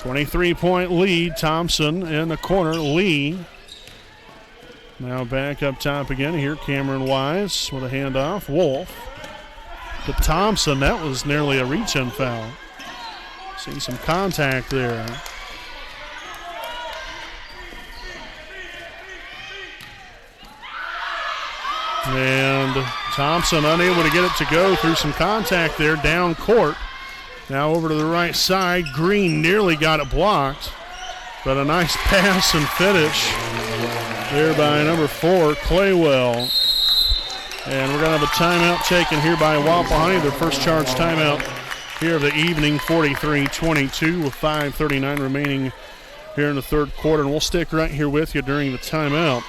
.3-point lead. Thompson in the corner. Lee now back up top again here. Cameron Wise with a handoff. Wolf to Thompson. That was nearly a reach-in foul. See some contact there. And Thompson unable to get it to go through some contact there down court. Now over to the right side. Green nearly got it blocked, but a nice pass and finish there by number 4, Claywell. And we're going to have a timeout taken here by Wapahani, their first charge timeout here of the evening, 43-22 with 5:39 remaining here in the third quarter. And we'll stick right here with you during the timeout.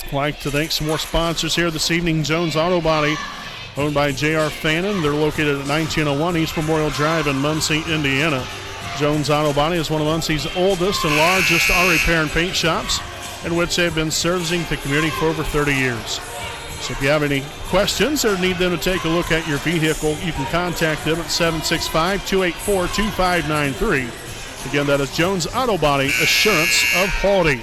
I'd like to thank some more sponsors here this evening. Jones Auto Body, owned by J.R. Fannin. They're located at 1901 East Memorial Drive in Muncie, Indiana. Jones Auto Body is one of Muncie's oldest and largest auto repair and paint shops, in which they've been servicing the community for over 30 years. So if you have any questions or need them to take a look at your vehicle, you can contact them at 765-284-2593. Again, that is Jones Auto Body, assurance of quality.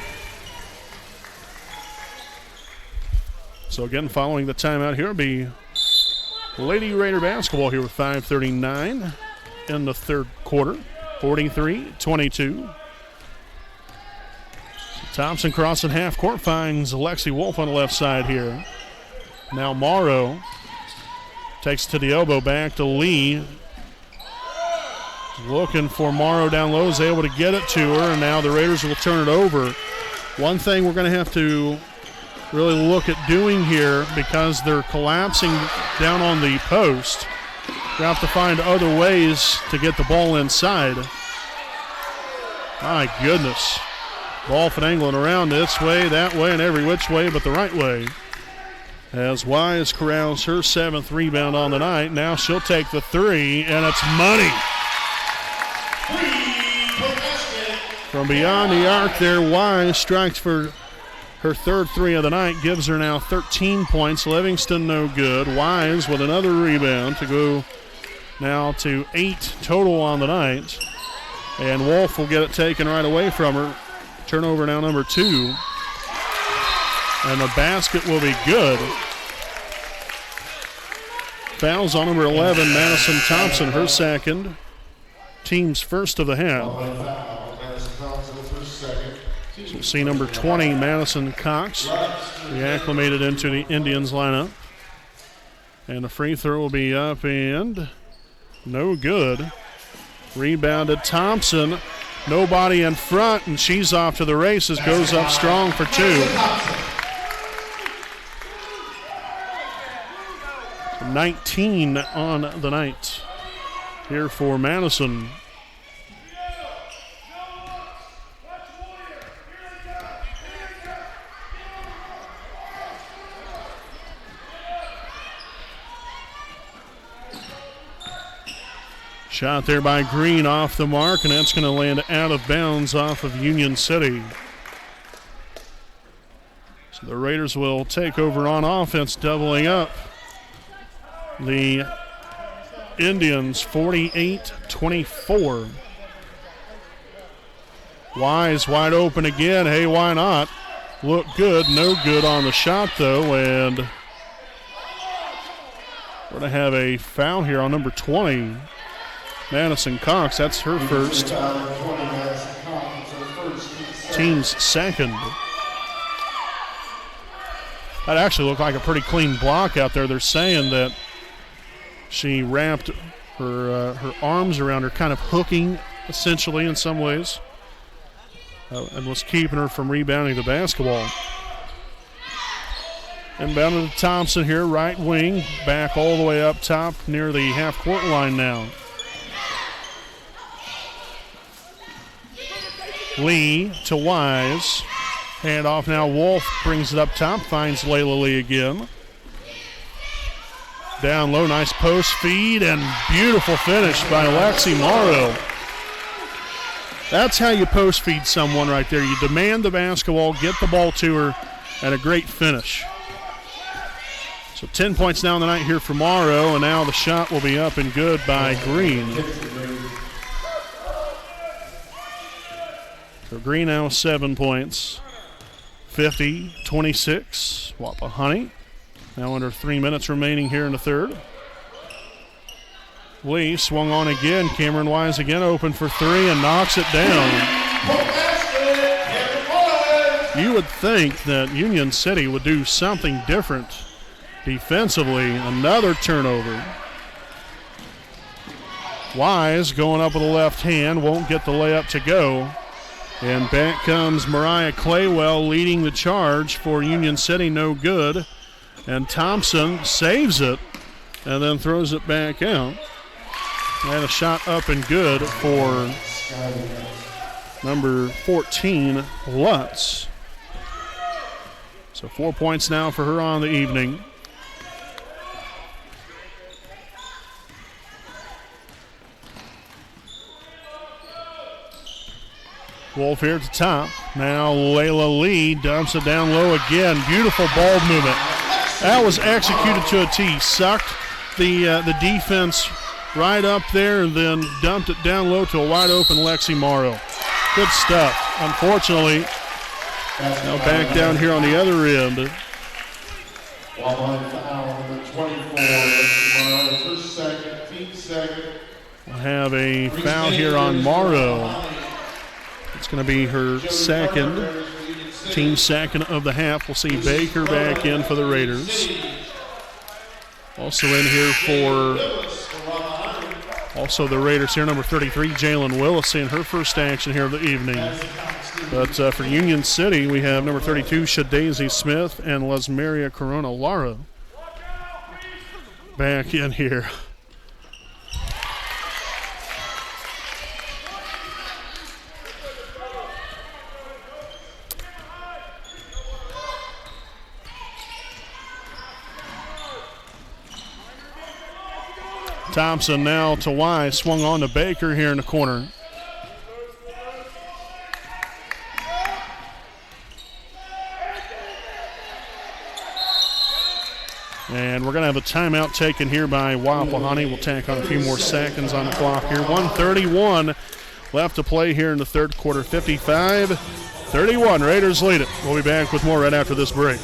So again, following the timeout here will be Lady Raider basketball here with 5:39 in the third quarter, 43-22. Thompson crossing half court, finds Lexi Wolf on the left side here. Now Morrow takes to the elbow, back to Lee. Looking for Morrow down low, is able to get it to her, and now the Raiders will turn it over. One thing we're going to have to really look at doing here, because they're collapsing down on the post, we have to find other ways to get the ball inside. My goodness. Ball finagling around this way, that way, and every which way but the right way. As Wise corrals her 7th rebound on the night. Now she'll take the three, and it's money. From beyond the arc there, Wise strikes for her 3rd three of the night, gives her now 13 points. Livingston no good. Wise with another rebound to go now to 8 total on the night. And Wolf will get it taken right away from her. Turnover now number 2. And the basket will be good. Fouls on number 11, Madison Thompson, her 2nd. Team's 1st of the half. So we'll see number 20, Madison Cox, reacclimated into the Indians lineup. And the free throw will be up and no good. Rebounded Thompson. Nobody in front, and she's off to the races. Goes up strong for 2. 19 on the night here for Madison. Shot there by Green off the mark, and that's going to land out of bounds off of Union City. So the Raiders will take over on offense, doubling up the Indians, 48-24. Wise wide open again. Hey, why not? Look good. No good on the shot, though, and we're going to have a foul here on number 20. Madison Cox, that's her first. Team's 2nd. That actually looked like a pretty clean block out there. They're saying that she wrapped her arms around her, kind of hooking, essentially, in some ways, and was keeping her from rebounding the basketball. Inbounded to Thompson here, right wing, back all the way up top near the half-court line now. Lee to Wise. Hand off now. Wolf brings it up top. Finds Layla Lee again. Down low. Nice post feed and beautiful finish by Lexi Morrow. That's how you post feed someone right there. You demand the basketball, get the ball to her, and a great finish. So 10 points now in the night here for Morrow, and now the shot will be up and good by Green. So Green now 7 points, 50-26. Wapahani now under 3 minutes remaining here in the third. Lee swung on again. Cameron Wise again open for 3 and knocks it down. You would think that Union City would do something different defensively. Another turnover. Wise going up with the left hand, won't get the layup to go. And back comes Mariah Claywell leading the charge for Union City, no good. And Thompson saves it and then throws it back out. And a shot up and good for number 14, Lutz. So 4 points now for her on the evening. Wolf here at the top. Now Layla Lee dumps it down low again. Beautiful ball movement. That was executed to a T. Sucked the defense right up there and then dumped it down low to a wide open Lexi Morrow. Good stuff. Unfortunately, now back down here on the other end. Wapahani foul number 24. Lexi Morrow, first second, team second. We'll have a foul here on Morrow. It's going to be her second, team second of the half. We'll see Baker back in for the Raiders. Also in here for the Raiders here, number 33, Jalen Willis, seeing her first action here of the evening. But for Union City, we have number 32, Shadazy Smith, and Lesmeria Corona Lara back in here. Thompson now to Wise, swung on to Baker here in the corner. And we're going to have a timeout taken here by Wapahani. We'll tack on a few more seconds on the clock here. 1:31 left to play here in the third quarter. 55-31. Raiders lead it. We'll be back with more right after this break.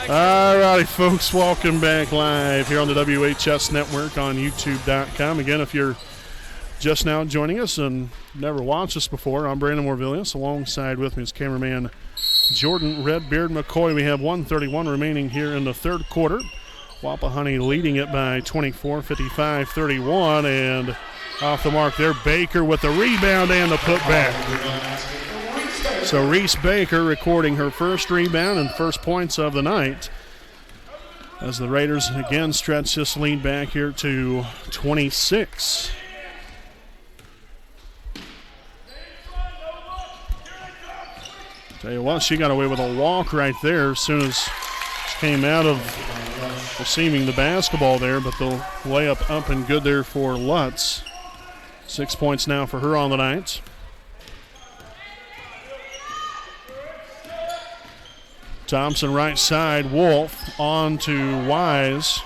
All righty, folks, welcome back live here on the WHS Network on YouTube.com. Again, if you're just now joining us and never watched us before, I'm Brandon Morvillius. Alongside with me is cameraman Jordan Redbeard McCoy. We have 1:31 remaining here in the third quarter. Wapahani leading it by 24, 55-31, and off the mark there, Baker with the rebound and the putback. So Reese Baker recording her first rebound and first points of the night as the Raiders again stretch this lead back here to 26. Tell you what, she got away with a walk right there as soon as she came out of receiving the basketball there, but the layup up and good there for Lutz. 6 points now for her on the night. Thompson right side, Wolf on to Wise.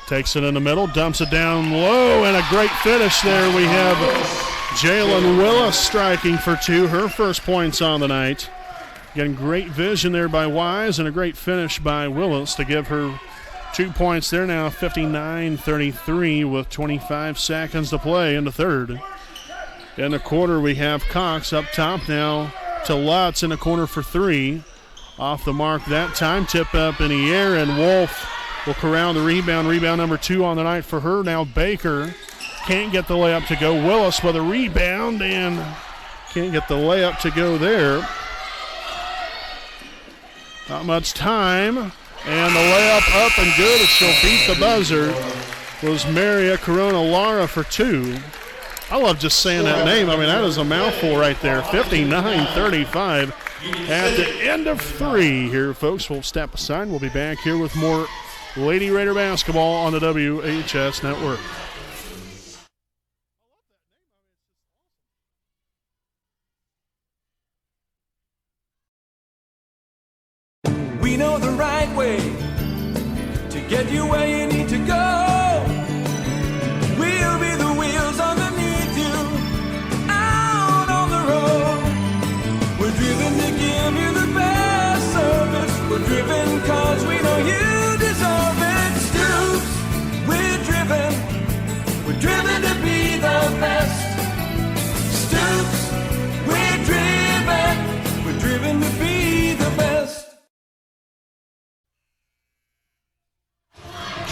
Takes it in the middle, dumps it down low, and a great finish there. We have Jalen Willis striking for two, her first points on the night. Getting great vision there by Wise and a great finish by Willis to give her 2 points there now, 59-33 with 25 seconds to play in the third. In the quarter, we have Cox up top now to Lutz in the corner for three. Off the mark that time, tip up in the air, and Wolf will corral the rebound. Rebound number two on the night for her. Now Baker can't get the layup to go. Willis with a rebound and can't get the layup to go there. Not much time, and the layup up and good. She'll beat the buzzer. Was Maria Corona Lara for two. I love just saying that name. I mean, that is a mouthful right there. 59-35 at the end of three here, folks. We'll step aside. We'll be back here with more Lady Raider basketball on the WHS Network. We know the right way to get you where you need to go. We'll be the wheels underneath you, out on the road. We're driven to give you the best service. We're driven cause we know you deserve it. Stoops, we're driven to be the best. Stoops, we're driven to be the best.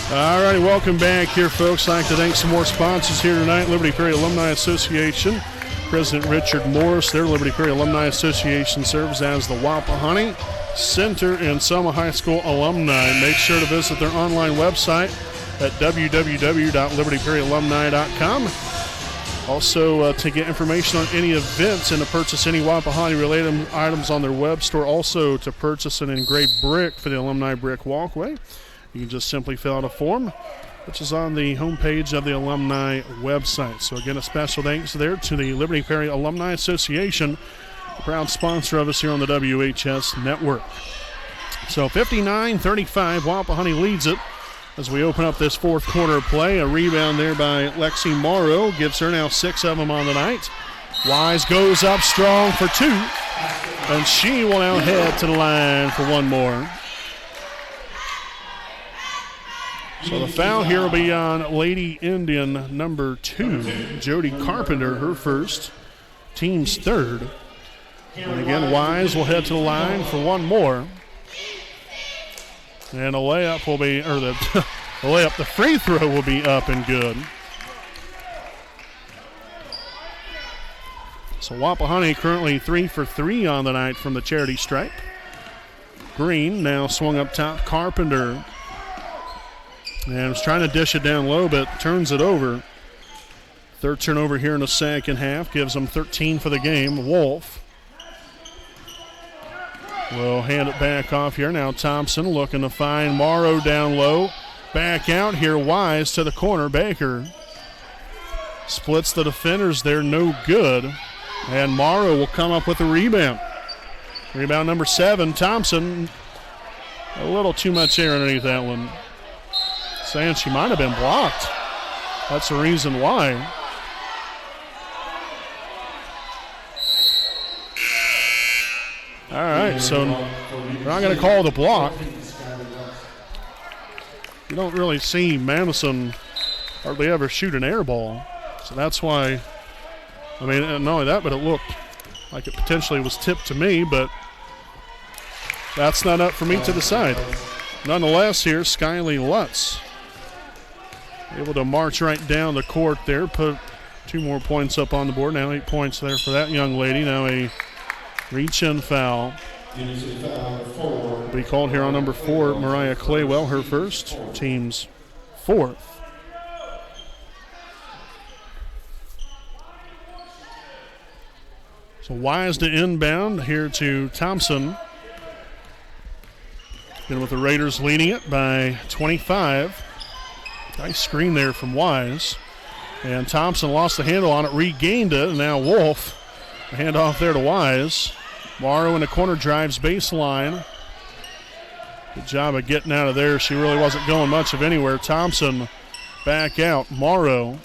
All righty, welcome back here, folks. I'd like to thank some more sponsors here tonight. Liberty Prairie Alumni Association, President Richard Morris. Their Liberty Prairie Alumni Association serves as the Wapahani Center and Selma High School alumni. Make sure to visit their online website at www.libertyprairiealumni.com. Also, to get information on any events and to purchase any Wapahani-related items on their web store. Also, to purchase an engraved brick for the Alumni Brick Walkway. You can just simply fill out a form, which is on the homepage of the alumni website. So, again, a special thanks there to the Liberty Prairie Alumni Association, a proud sponsor of us here on the WHS Network. So, 59-35, Wapahani leads it. As we open up this fourth quarter of play, a rebound there by Lexi Morrow gives her now 6 of them on the night. Wise goes up strong for 2, and she will now head to the line for one more. So the foul here will be on Lady Indian number 2, Jody Carpenter, her first, team's third. And again, Wise will head to the line for one more. And a layup will be, or the free throw will be up and good. So Wapahani currently 3 for 3 on the night from the charity stripe. Green now swung up top, Carpenter. And was trying to dish it down low, but turns it over. Third turnover here in the second half, gives them 13 for the game. Wolf will hand it back off here. Now Thompson looking to find Morrow down low. Back out here, Wise to the corner. Baker splits the defenders there, no good. And Morrow will come up with a rebound. Rebound number 7, Thompson. A little too much air underneath that one. Saying she might have been blocked. That's the reason why. All right, so we're not going to call the block. You don't really see Madison hardly ever shoot an air ball. So that's why, I mean, not only that, but it looked like it potentially was tipped to me, but that's not up for me to decide. Nonetheless, here, Skyly Lutz able to march right down the court there, put 2 more points up on the board. Now 8 points there for that young lady. Now a reach-in foul. Will be called here on number 4, Mariah Claywell, her first, team's 4th. So Wise to inbound here to Thompson. Again with the Raiders leading it by 25. Nice screen there from Wise. And Thompson lost the handle on it, regained it, and now Wolf. A handoff there to Wise. Morrow in the corner drives baseline. Good job of getting out of there. She really wasn't going much of anywhere. Thompson back out. Morrow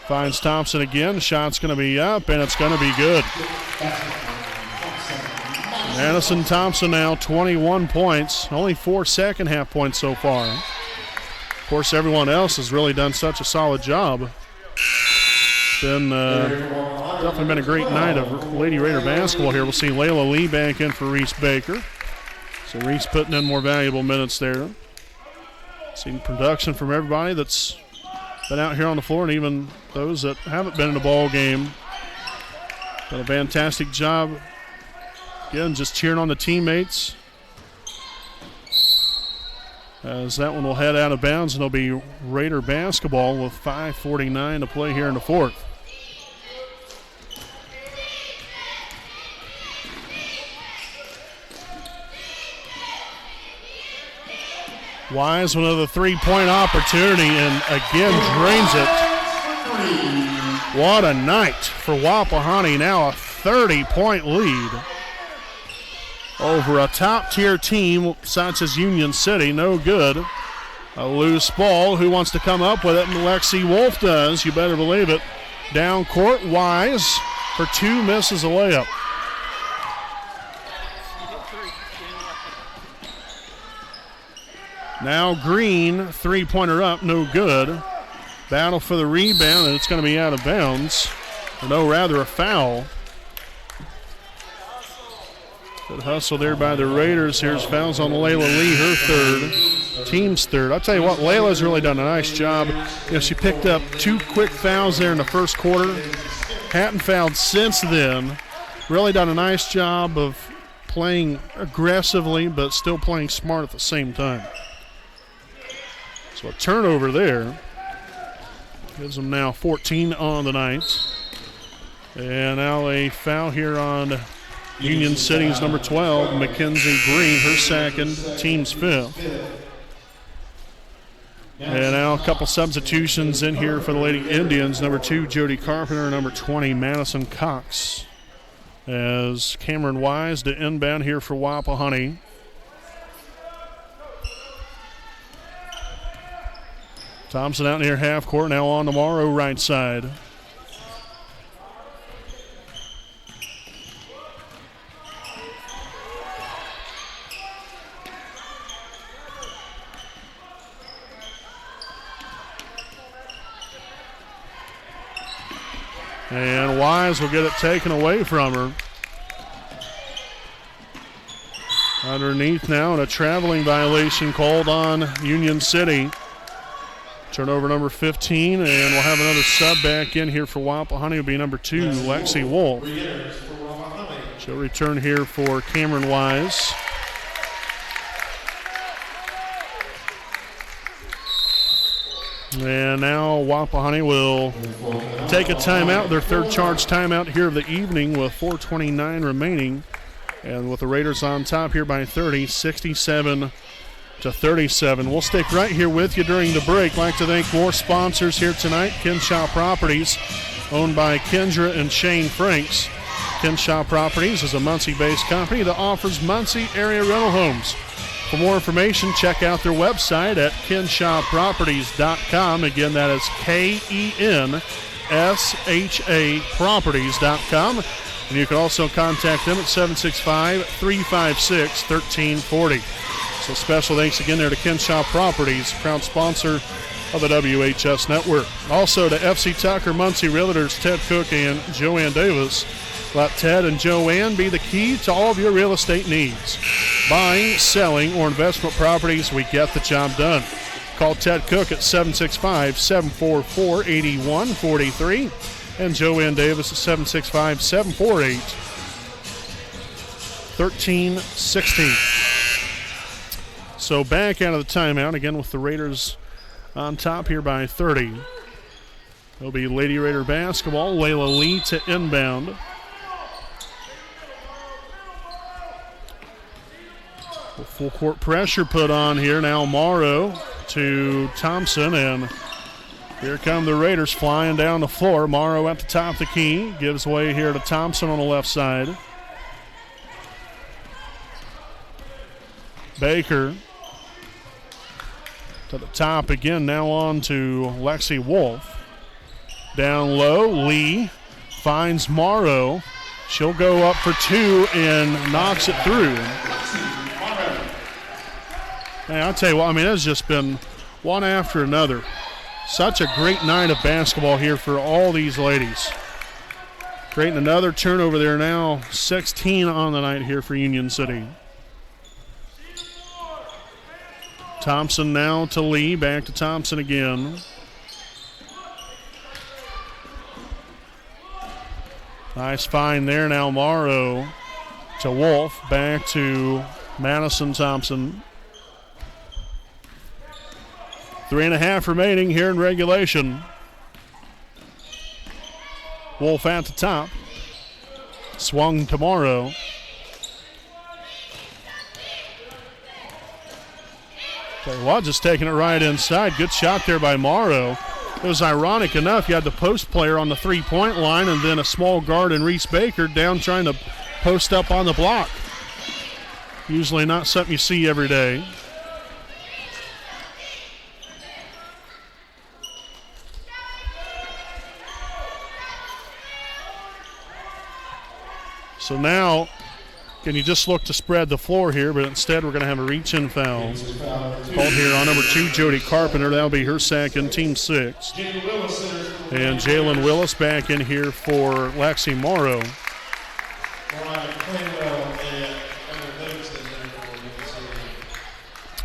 finds Thompson again. The shot's going to be up, and it's going to be good. Madison Thompson now 21 points. Only 4 second half points so far. Of course, everyone else has really done such a solid job. Been definitely been a great night of Lady Raider basketball here. We'll see Layla Lee back in for Reese Baker. So Reese putting in more valuable minutes there. Seeing production from everybody that's been out here on the floor, and even those that haven't been in the ball game. Done a fantastic job. Again, just cheering on the teammates. As that one will head out of bounds, and it'll be Raider basketball with 5:49 to play here in the fourth. Wise with another three-point opportunity, and again drains it. What a night for Wapahani. Now a 30-point lead over a top-tier team such as Union City. No good. A loose ball. Who wants to come up with it? And Lexi Wolf does. You better believe it. Down court, Wise for 2, misses a layup. Now Green, three-pointer up, no good. Battle for the rebound, and it's going to be out of bounds. Or no, rather a foul. Good hustle there by the Raiders. Here's fouls on Layla Lee, her third, team's third. I'll tell you what, Layla's really done a nice job. You know, she picked up 2 quick fouls there in the first quarter. hadn't fouled since then. Really done a nice job of playing aggressively, but still playing smart at the same time. So a turnover there. Gives them now 14 on the night. And now a foul here on Union City's number 12, Mackenzie Green, her second, team's fifth. And now a couple substitutions in here for the Lady Indians. Number 2, Jody Carpenter. Number 20, Madison Cox. As Cameron Wise to inbound here for Wapahani. Thompson out near half court, now on to Morrow right side. And Wise will get it taken away from her. Underneath now, and a traveling violation called on Union City. Turnover number 15, and we'll have another sub back in here for Wapahani. It'll be number 2, Lexi Wolf. She'll return here for Cameron Wise. And now Wapahani will take a timeout, their third charge timeout here of the evening with 4:29 remaining. And with the Raiders on top here by 30, 67-37. We'll stick right here with you during the break. I'd like to thank more sponsors here tonight. Kinshaw Properties, owned by Kendra and Shane Franks. Kinshaw Properties is a Muncie-based company that offers Muncie area rental homes. For more information, check out their website at kenshawproperties.com. Again, that is KENSHA properties.com. And you can also contact them at 765-356-1340. So special thanks again there to Kinshaw Properties, proud sponsor of the WHS Network. Also to FC Tucker, Muncie Realtors, Ted Cook and Joanne Davis. Let Ted and Joanne be the key to all of your real estate needs. Buying, selling, or investment properties, we get the job done. Call Ted Cook at 765-744-8143 and Joanne Davis at 765-748-1316. So back out of the timeout again with the Raiders on top here by 30. It'll be Lady Raider basketball. Layla Lee to inbound. Full court pressure put on here. Now Morrow to Thompson, and here come the Raiders flying down the floor. Morrow at the top of the key. Gives way here to Thompson on the left side. Baker to the top again. Now on to Lexi Wolf. Down low, Lee finds Morrow. She'll go up for two and knocks it through. Hey, I'll tell you what, I mean, it's just been one after another. Such a great night of basketball here for all these ladies. Creating another turnover there now. 16 on the night here for Union City. Thompson now to Lee. Back to Thompson again. Nice find there. Now Morrow to Wolf. Back to Madison Thompson. 3.5 remaining here in regulation. Wolf at the top. Swung to Morrow. Tell you what, just taking it right inside. Good shot there by Morrow. It was ironic enough. You had the post player on the three-point line and then a small guard in Reese Baker down trying to post up on the block. Usually not something you see every day. So now, can you just look to spread the floor here, but instead we're going to have a reach-in foul called here on number 2, Jody Carpenter. That'll be her second, team 6. And Jalen Willis back in here for Lexi Morrow.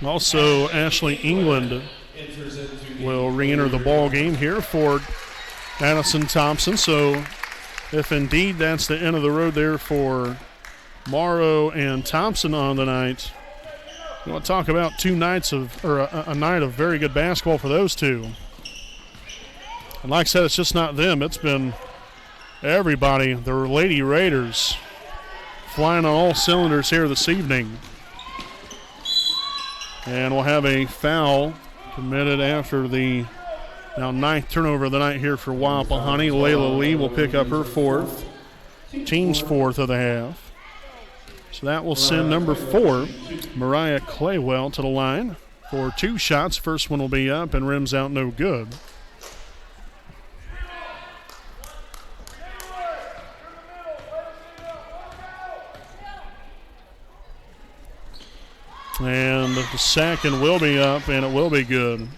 Also, Ashley England will re-enter the ball game here for Madison Thompson. So if indeed that's the end of the road there for Morrow and Thompson on the night. You want to talk about a night of very good basketball for those two. And like I said, it's just not them. It's been everybody. The Lady Raiders flying on all cylinders here this evening. And we'll have a foul committed after the ninth turnover of the night here for Wapahani. Layla Lee will pick up her fourth, team's fourth of the half. So that will send number 4, Mariah Claywell, to the line for 2 shots. First one will be up and rims out no good. And the second will be up, and it will be good.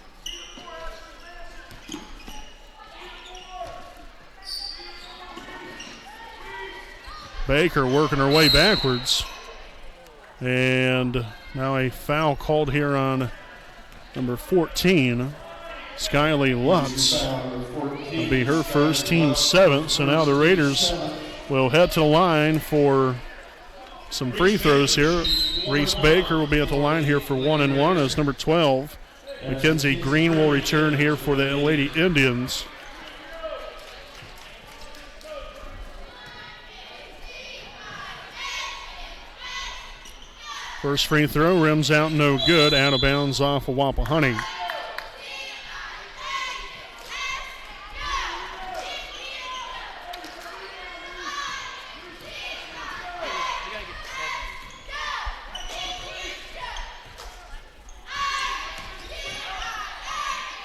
Baker working her way backwards. And now a foul called here on number 14, Skyly Lutz. It'll be her first, team 7th. So now the Raiders will head to the line for some free throws here. Reese Baker will be at the line here for 1 and 1 as number 12. Mackenzie Green will return here for the Lady Indians. First free throw rims out no good, out of bounds off of Wapahani.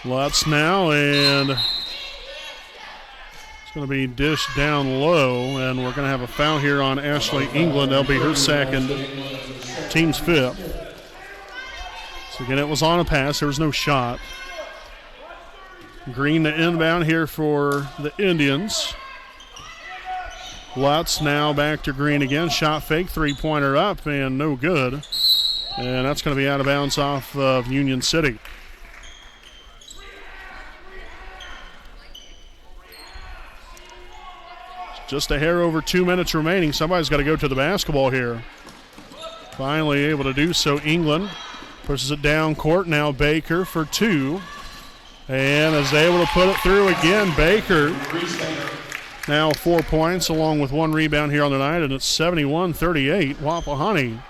Lutz now, and it's going to be dished down low, and we're going to have a foul here on Ashley England. That'll be her second, team's 5th. So again, it was on a pass. There was no shot. Green to inbound here for the Indians. Lutz now back to Green again. Shot fake, three-pointer up, and no good. And that's going to be out of bounds off of Union City. Just a hair over 2 minutes remaining. Somebody's got to go to the basketball here. Finally able to do so. England pushes it down court. Now Baker for 2. And is able to put it through again. Baker now 4 points along with 1 rebound here on the night. And it's 71-38. Wapahani.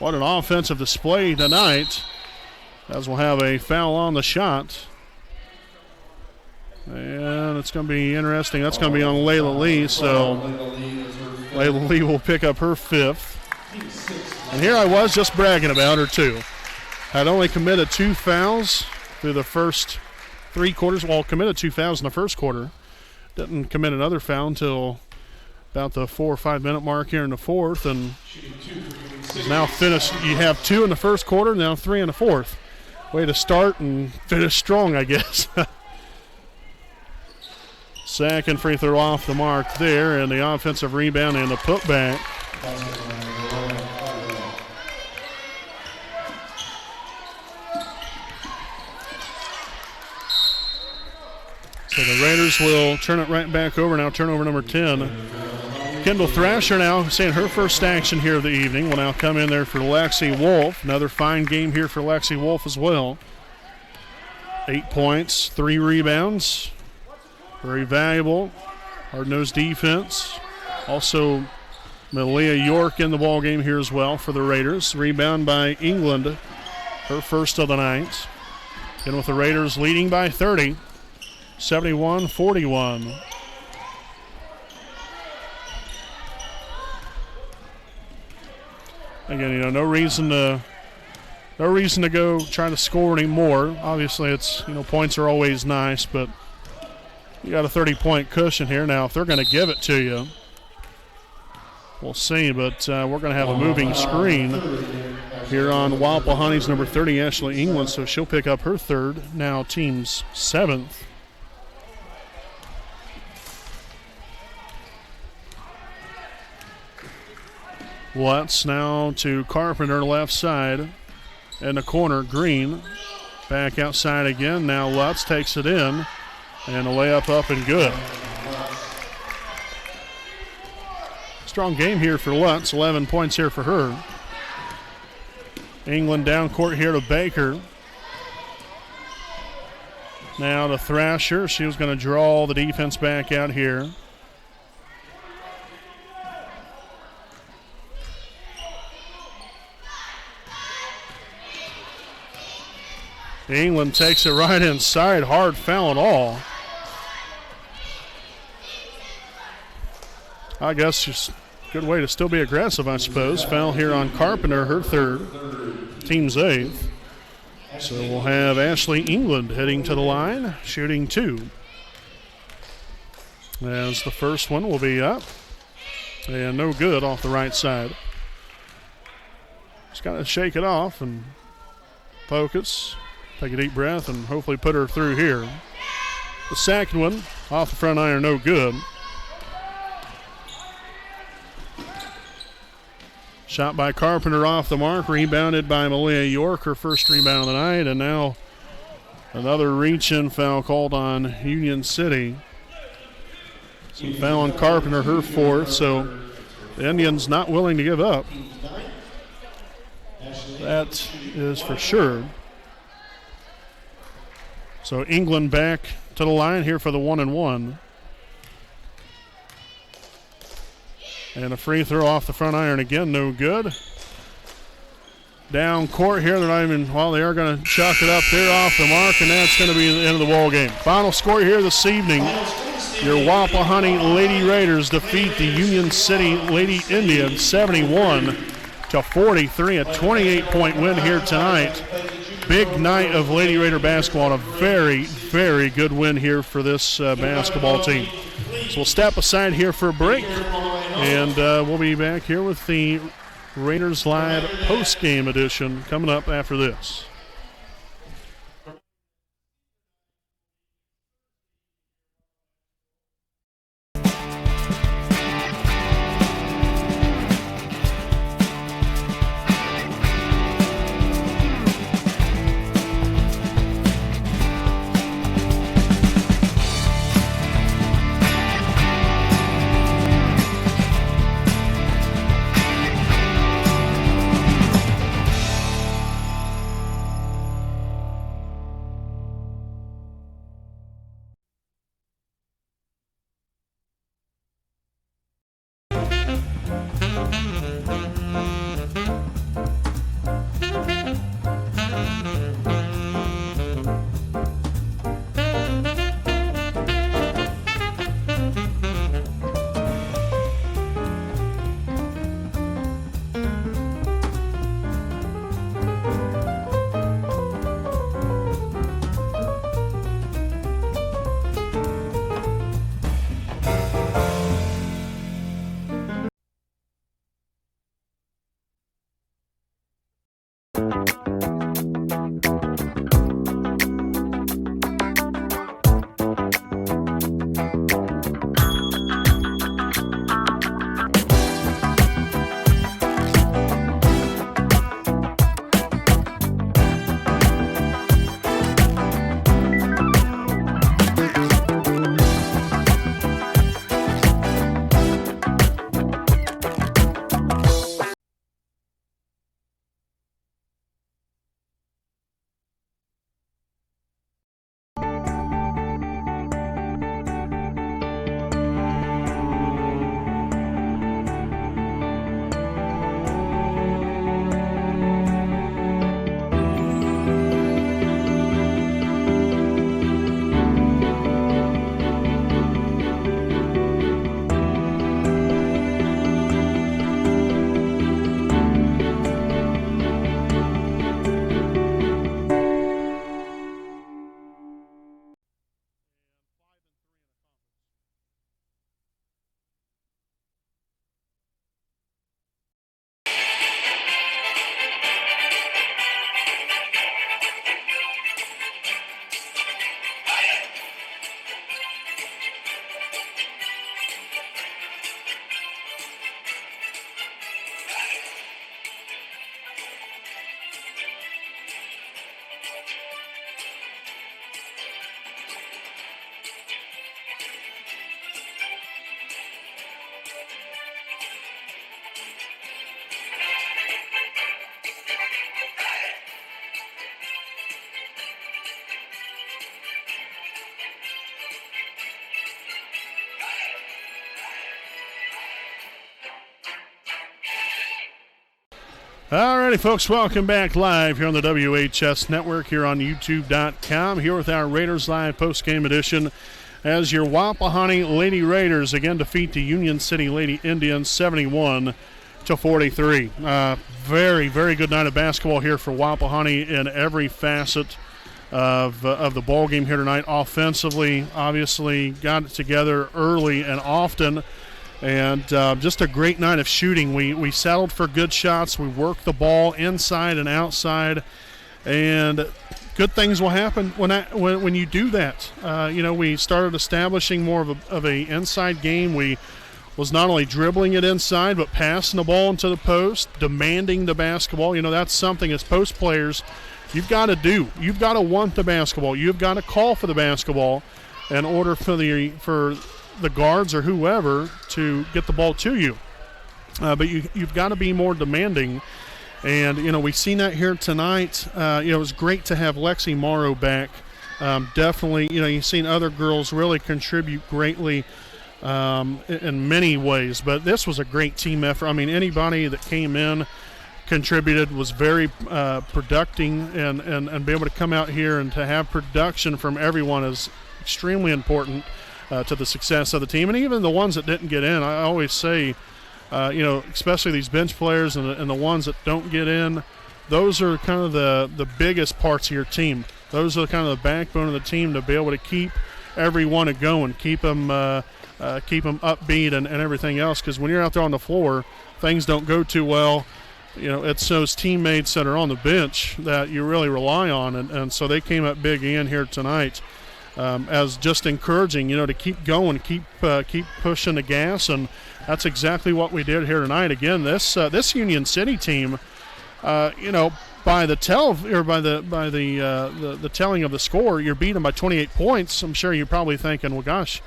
What an offensive display tonight, as we'll have a foul on the shot. And it's going to be interesting. That's going to be on Layla Lee. So Layla Lee will pick up her 5th. And here I was just bragging about her too. Had only committed 2 fouls through the first 3 quarters. Well, committed 2 fouls in the first quarter. Didn't commit another foul until about the 4 or 5 minute mark here in the 4th. And now finished. You have 2 in the first quarter, now 3 in the 4th. Way to start and finish strong, I guess. Second free throw off the mark there, and the offensive rebound and the putback. So the Raiders will turn it right back over now, turnover number 10. Kendall Thrasher now saying her first action here of the evening will now come in there for Lexi Wolf. Another fine game here for Lexi Wolf as well. 8 points, 3 rebounds. Very valuable, hard-nosed defense. Also, Malia York in the ball game here as well for the Raiders. Rebound by England, her first of the night. And with the Raiders leading by 30, 71-41. Again, no reason to go try to score any more. Obviously, it's points are always nice, but you got a 30-point cushion here. Now, if they're going to give it to you, we'll see. But we're going to have a moving screen here on Wapahani's number 30, Ashley England. So she'll pick up her 3rd, now team's 7th. Lutz now to Carpenter, left side. In the corner, Green. Back outside again. Now Lutz takes it in. And a layup up and good. Strong game here for Lutz. 11 points here for her. England down court here to Baker. Now to Thrasher. She was going to draw the defense back out here. England takes it right inside. Hard foul and all. I guess just a good way to still be aggressive, I suppose. Foul here on Carpenter, her third. Team's eighth. So we'll have Ashley England heading to the line, shooting 2. As the first one will be up. And no good off the right side. Just got to shake it off and focus. Take a deep breath and hopefully put her through here. The second one off the front iron, no good. Shot by Carpenter off the mark, rebounded by Malia York, her first rebound of the night, and now another reach-in foul called on Union City. Some foul on Carpenter, her fourth, so the Indians not willing to give up. That is for sure. So England back to the line here for the 1-and-1. And a free throw off the front iron again, no good. Down court here, they're not even, well, they are going to chuck it up there off the mark, and that's going to be the end of the ball game. Final score here this evening, your Wapahani Lady Raiders defeat the Union City Lady Indians 71-43, a 28-point win here tonight. Big night of Lady Raider basketball, and a very, very good win here for this basketball team. So we'll step aside here for a break, and we'll be back here with the Raiders Live post-game edition coming up after this. Alrighty, folks, welcome back live here on the WHS Network here on YouTube.com. Here with our Raiders Live post-game edition as your Wapahani Lady Raiders again defeat the Union City Lady Indians 71-43. Very, very good night of basketball here for Wapahani in every facet of the ball game here tonight. Offensively, obviously, got it together early and often. And just a great night of shooting. We settled for good shots. We worked the ball inside and outside. And good things will happen when you do that. We started establishing more of a inside game. We was not only dribbling it inside, but passing the ball into the post, demanding the basketball. That's something as post players you've got to do. You've got to want the basketball. You've got to call for the basketball in order for the guards or whoever to get the ball to you. But you've got to be more demanding. And, we've seen that here tonight. It was great to have Lexi Morrow back. Definitely, you've seen other girls really contribute greatly in many ways. But this was a great team effort. I mean, anybody that came in contributed, was very productive, and be able to come out here and to have production from everyone is extremely important to the success of the team. And even the ones that didn't get in, I always say, especially these bench players and the ones that don't get in, those are kind of the biggest parts of your team. Those are kind of the backbone of the team to be able to keep everyone going, keep them upbeat and everything else. Because when you're out there on the floor, things don't go too well. It's those teammates that are on the bench that you really rely on. And so they came up big in here tonight. As just encouraging, to keep going, keep pushing the gas, and that's exactly what we did here tonight. Again, this Union City team, by the telling of the score, you're beaten by 28 points. I'm sure you're probably thinking, well, gosh,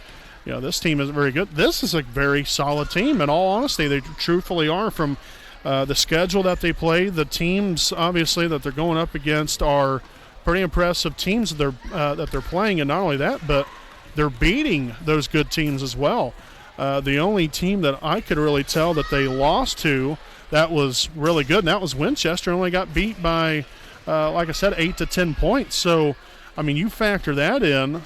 this team isn't very good. This is a very solid team. In all honesty, they truthfully are. From the schedule that they play, the teams obviously that they're going up against are pretty impressive teams that they're playing, and not only that, but they're beating those good teams as well. The only team that I could really tell that they lost to that was really good, and that was Winchester. Only got beat by, like I said, 8 to 10 points. So, I mean, you factor that in,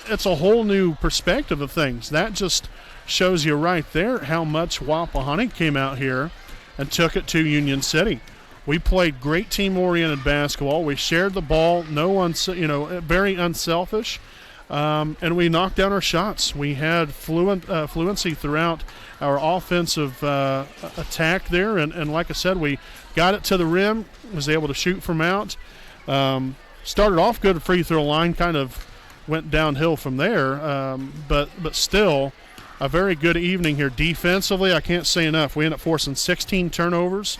it's a whole new perspective of things. That just shows you right there how much Wapahani came out here and took it to Union City. We played great team-oriented basketball. We shared the ball, very unselfish, and we knocked down our shots. We had fluency throughout our offensive attack there, and like I said, we got it to the rim, was able to shoot from out. Started off good at free throw line, kind of went downhill from there, but still a very good evening here. Defensively, I can't say enough. We ended up forcing 16 turnovers.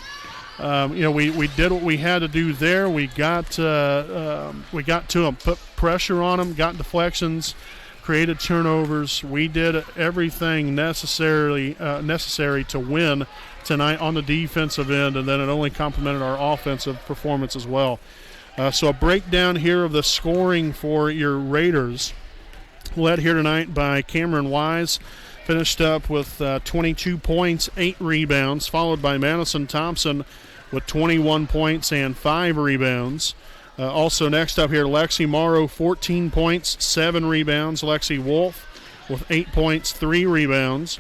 We did what we had to do there. We got to them, put pressure on them, got deflections, created turnovers. We did everything necessary to win tonight on the defensive end, and then it only complemented our offensive performance as well. So a breakdown here of the scoring for your Raiders, led here tonight by Cameron Wise. Finished up with 22 points, 8 rebounds, followed by Madison Thompson with 21 points and 5 rebounds. Also next up here, Lexi Morrow, 14 points, 7 rebounds. Lexi Wolf with 8 points, 3 rebounds.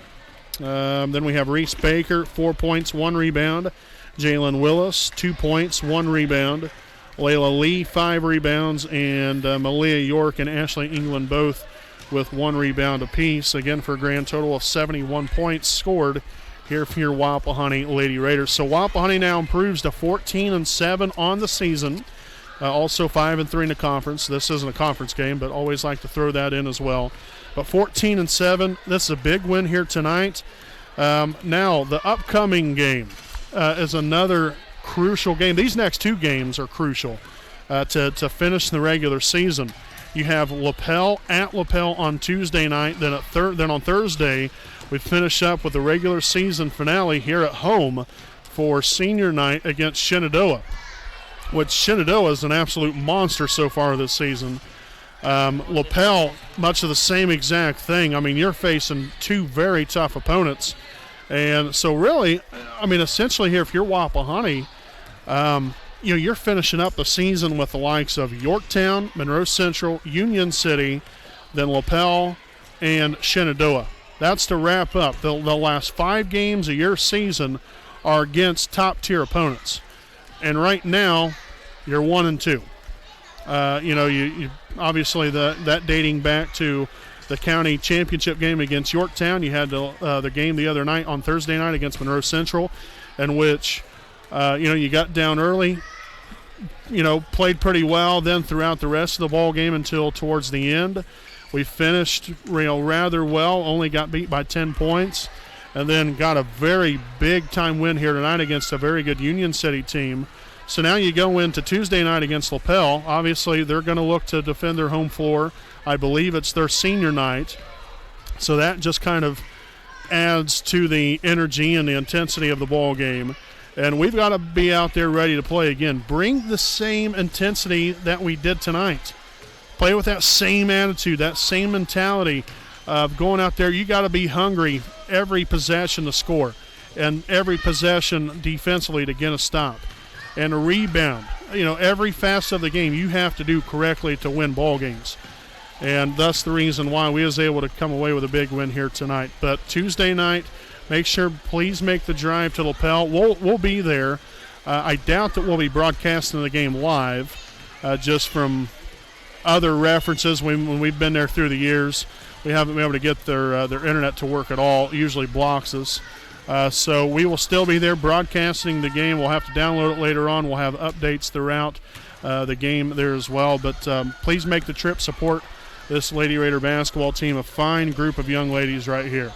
Then we have Reese Baker, 4 points, 1 rebound. Jalen Willis, 2 points, 1 rebound. Layla Lee, 5 rebounds. And Malia York and Ashley England both with 1 rebound apiece, again for a grand total of 71 points scored here for your Wapahani Lady Raiders. So Wapahani now improves to 14-7 on the season, also 5-3 in the conference. This isn't a conference game, but always like to throw that in as well. But 14-7, this is a big win here tonight. Now the upcoming game is another crucial game. These next 2 games are crucial to finish the regular season. You have Lapel at Lapel on Tuesday night. Then on Thursday, we finish up with the regular season finale here at home for senior night against Shenandoah, which Shenandoah is an absolute monster so far this season. Lapel, much of the same exact thing. I mean, you're facing 2 very tough opponents. And so really, I mean, essentially here, if you're Wapahani, You're finishing up the season with the likes of Yorktown, Monroe Central, Union City, then LaPel, and Shenandoah. That's to wrap up. The last 5 games of your season are against top-tier opponents. And right now, you're 1-2. You obviously that dating back to the county championship game against Yorktown. You had the game the other night on Thursday night against Monroe Central, in which you got down early, played pretty well. Then throughout the rest of the ball game until towards the end, we finished rather well. Only got beat by 10 points, and then got a very big time win here tonight against a very good Union City team. So now you go into Tuesday night against LaPel. Obviously, they're going to look to defend their home floor. I believe it's their senior night. So that just kind of adds to the energy and the intensity of the ball game. And we've got to be out there ready to play again. Bring the same intensity that we did tonight. Play with that same attitude, that same mentality of going out there. You got to be hungry every possession to score, and every possession defensively to get a stop. And a rebound. Every facet of the game you have to do correctly to win ball games. And that's the reason why we was able to come away with a big win here tonight. But Tuesday night, please make the drive to LaPel. We'll be there. I doubt that we'll be broadcasting the game live, just from other references. When we've been there through the years, we haven't been able to get their internet to work at all. It usually blocks us. So we will still be there broadcasting the game. We'll have to download it later on. We'll have updates throughout the game there as well. But please make the trip. Support this Lady Raider basketball team, a fine group of young ladies right here.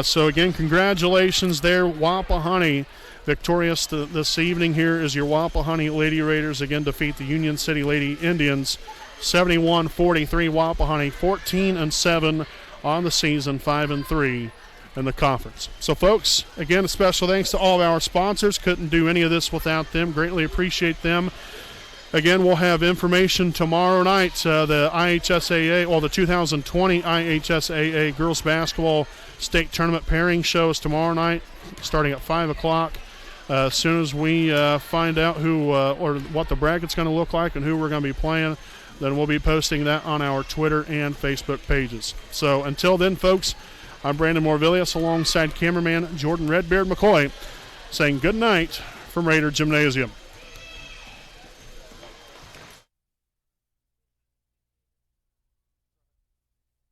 So, again, congratulations there. Wapahani victorious this evening here as your Wapahani Lady Raiders again defeat the Union City Lady Indians 71-43. Wapahani 14-7 on the season, 5-3. In the conference. So, folks, again, a special thanks to all of our sponsors. Couldn't do any of this without them. Greatly appreciate them. Again, we'll have information tomorrow night. The IHSAA, the 2020 IHSAA Girls Basketball State Tournament Pairing show is tomorrow night, starting at 5 o'clock. As soon as we find out who or what the bracket's going to look like and who we're going to be playing, then we'll be posting that on our Twitter and Facebook pages. So, until then, folks, I'm Brandon Morvillius alongside cameraman Jordan Redbeard McCoy saying good night from Raider Gymnasium.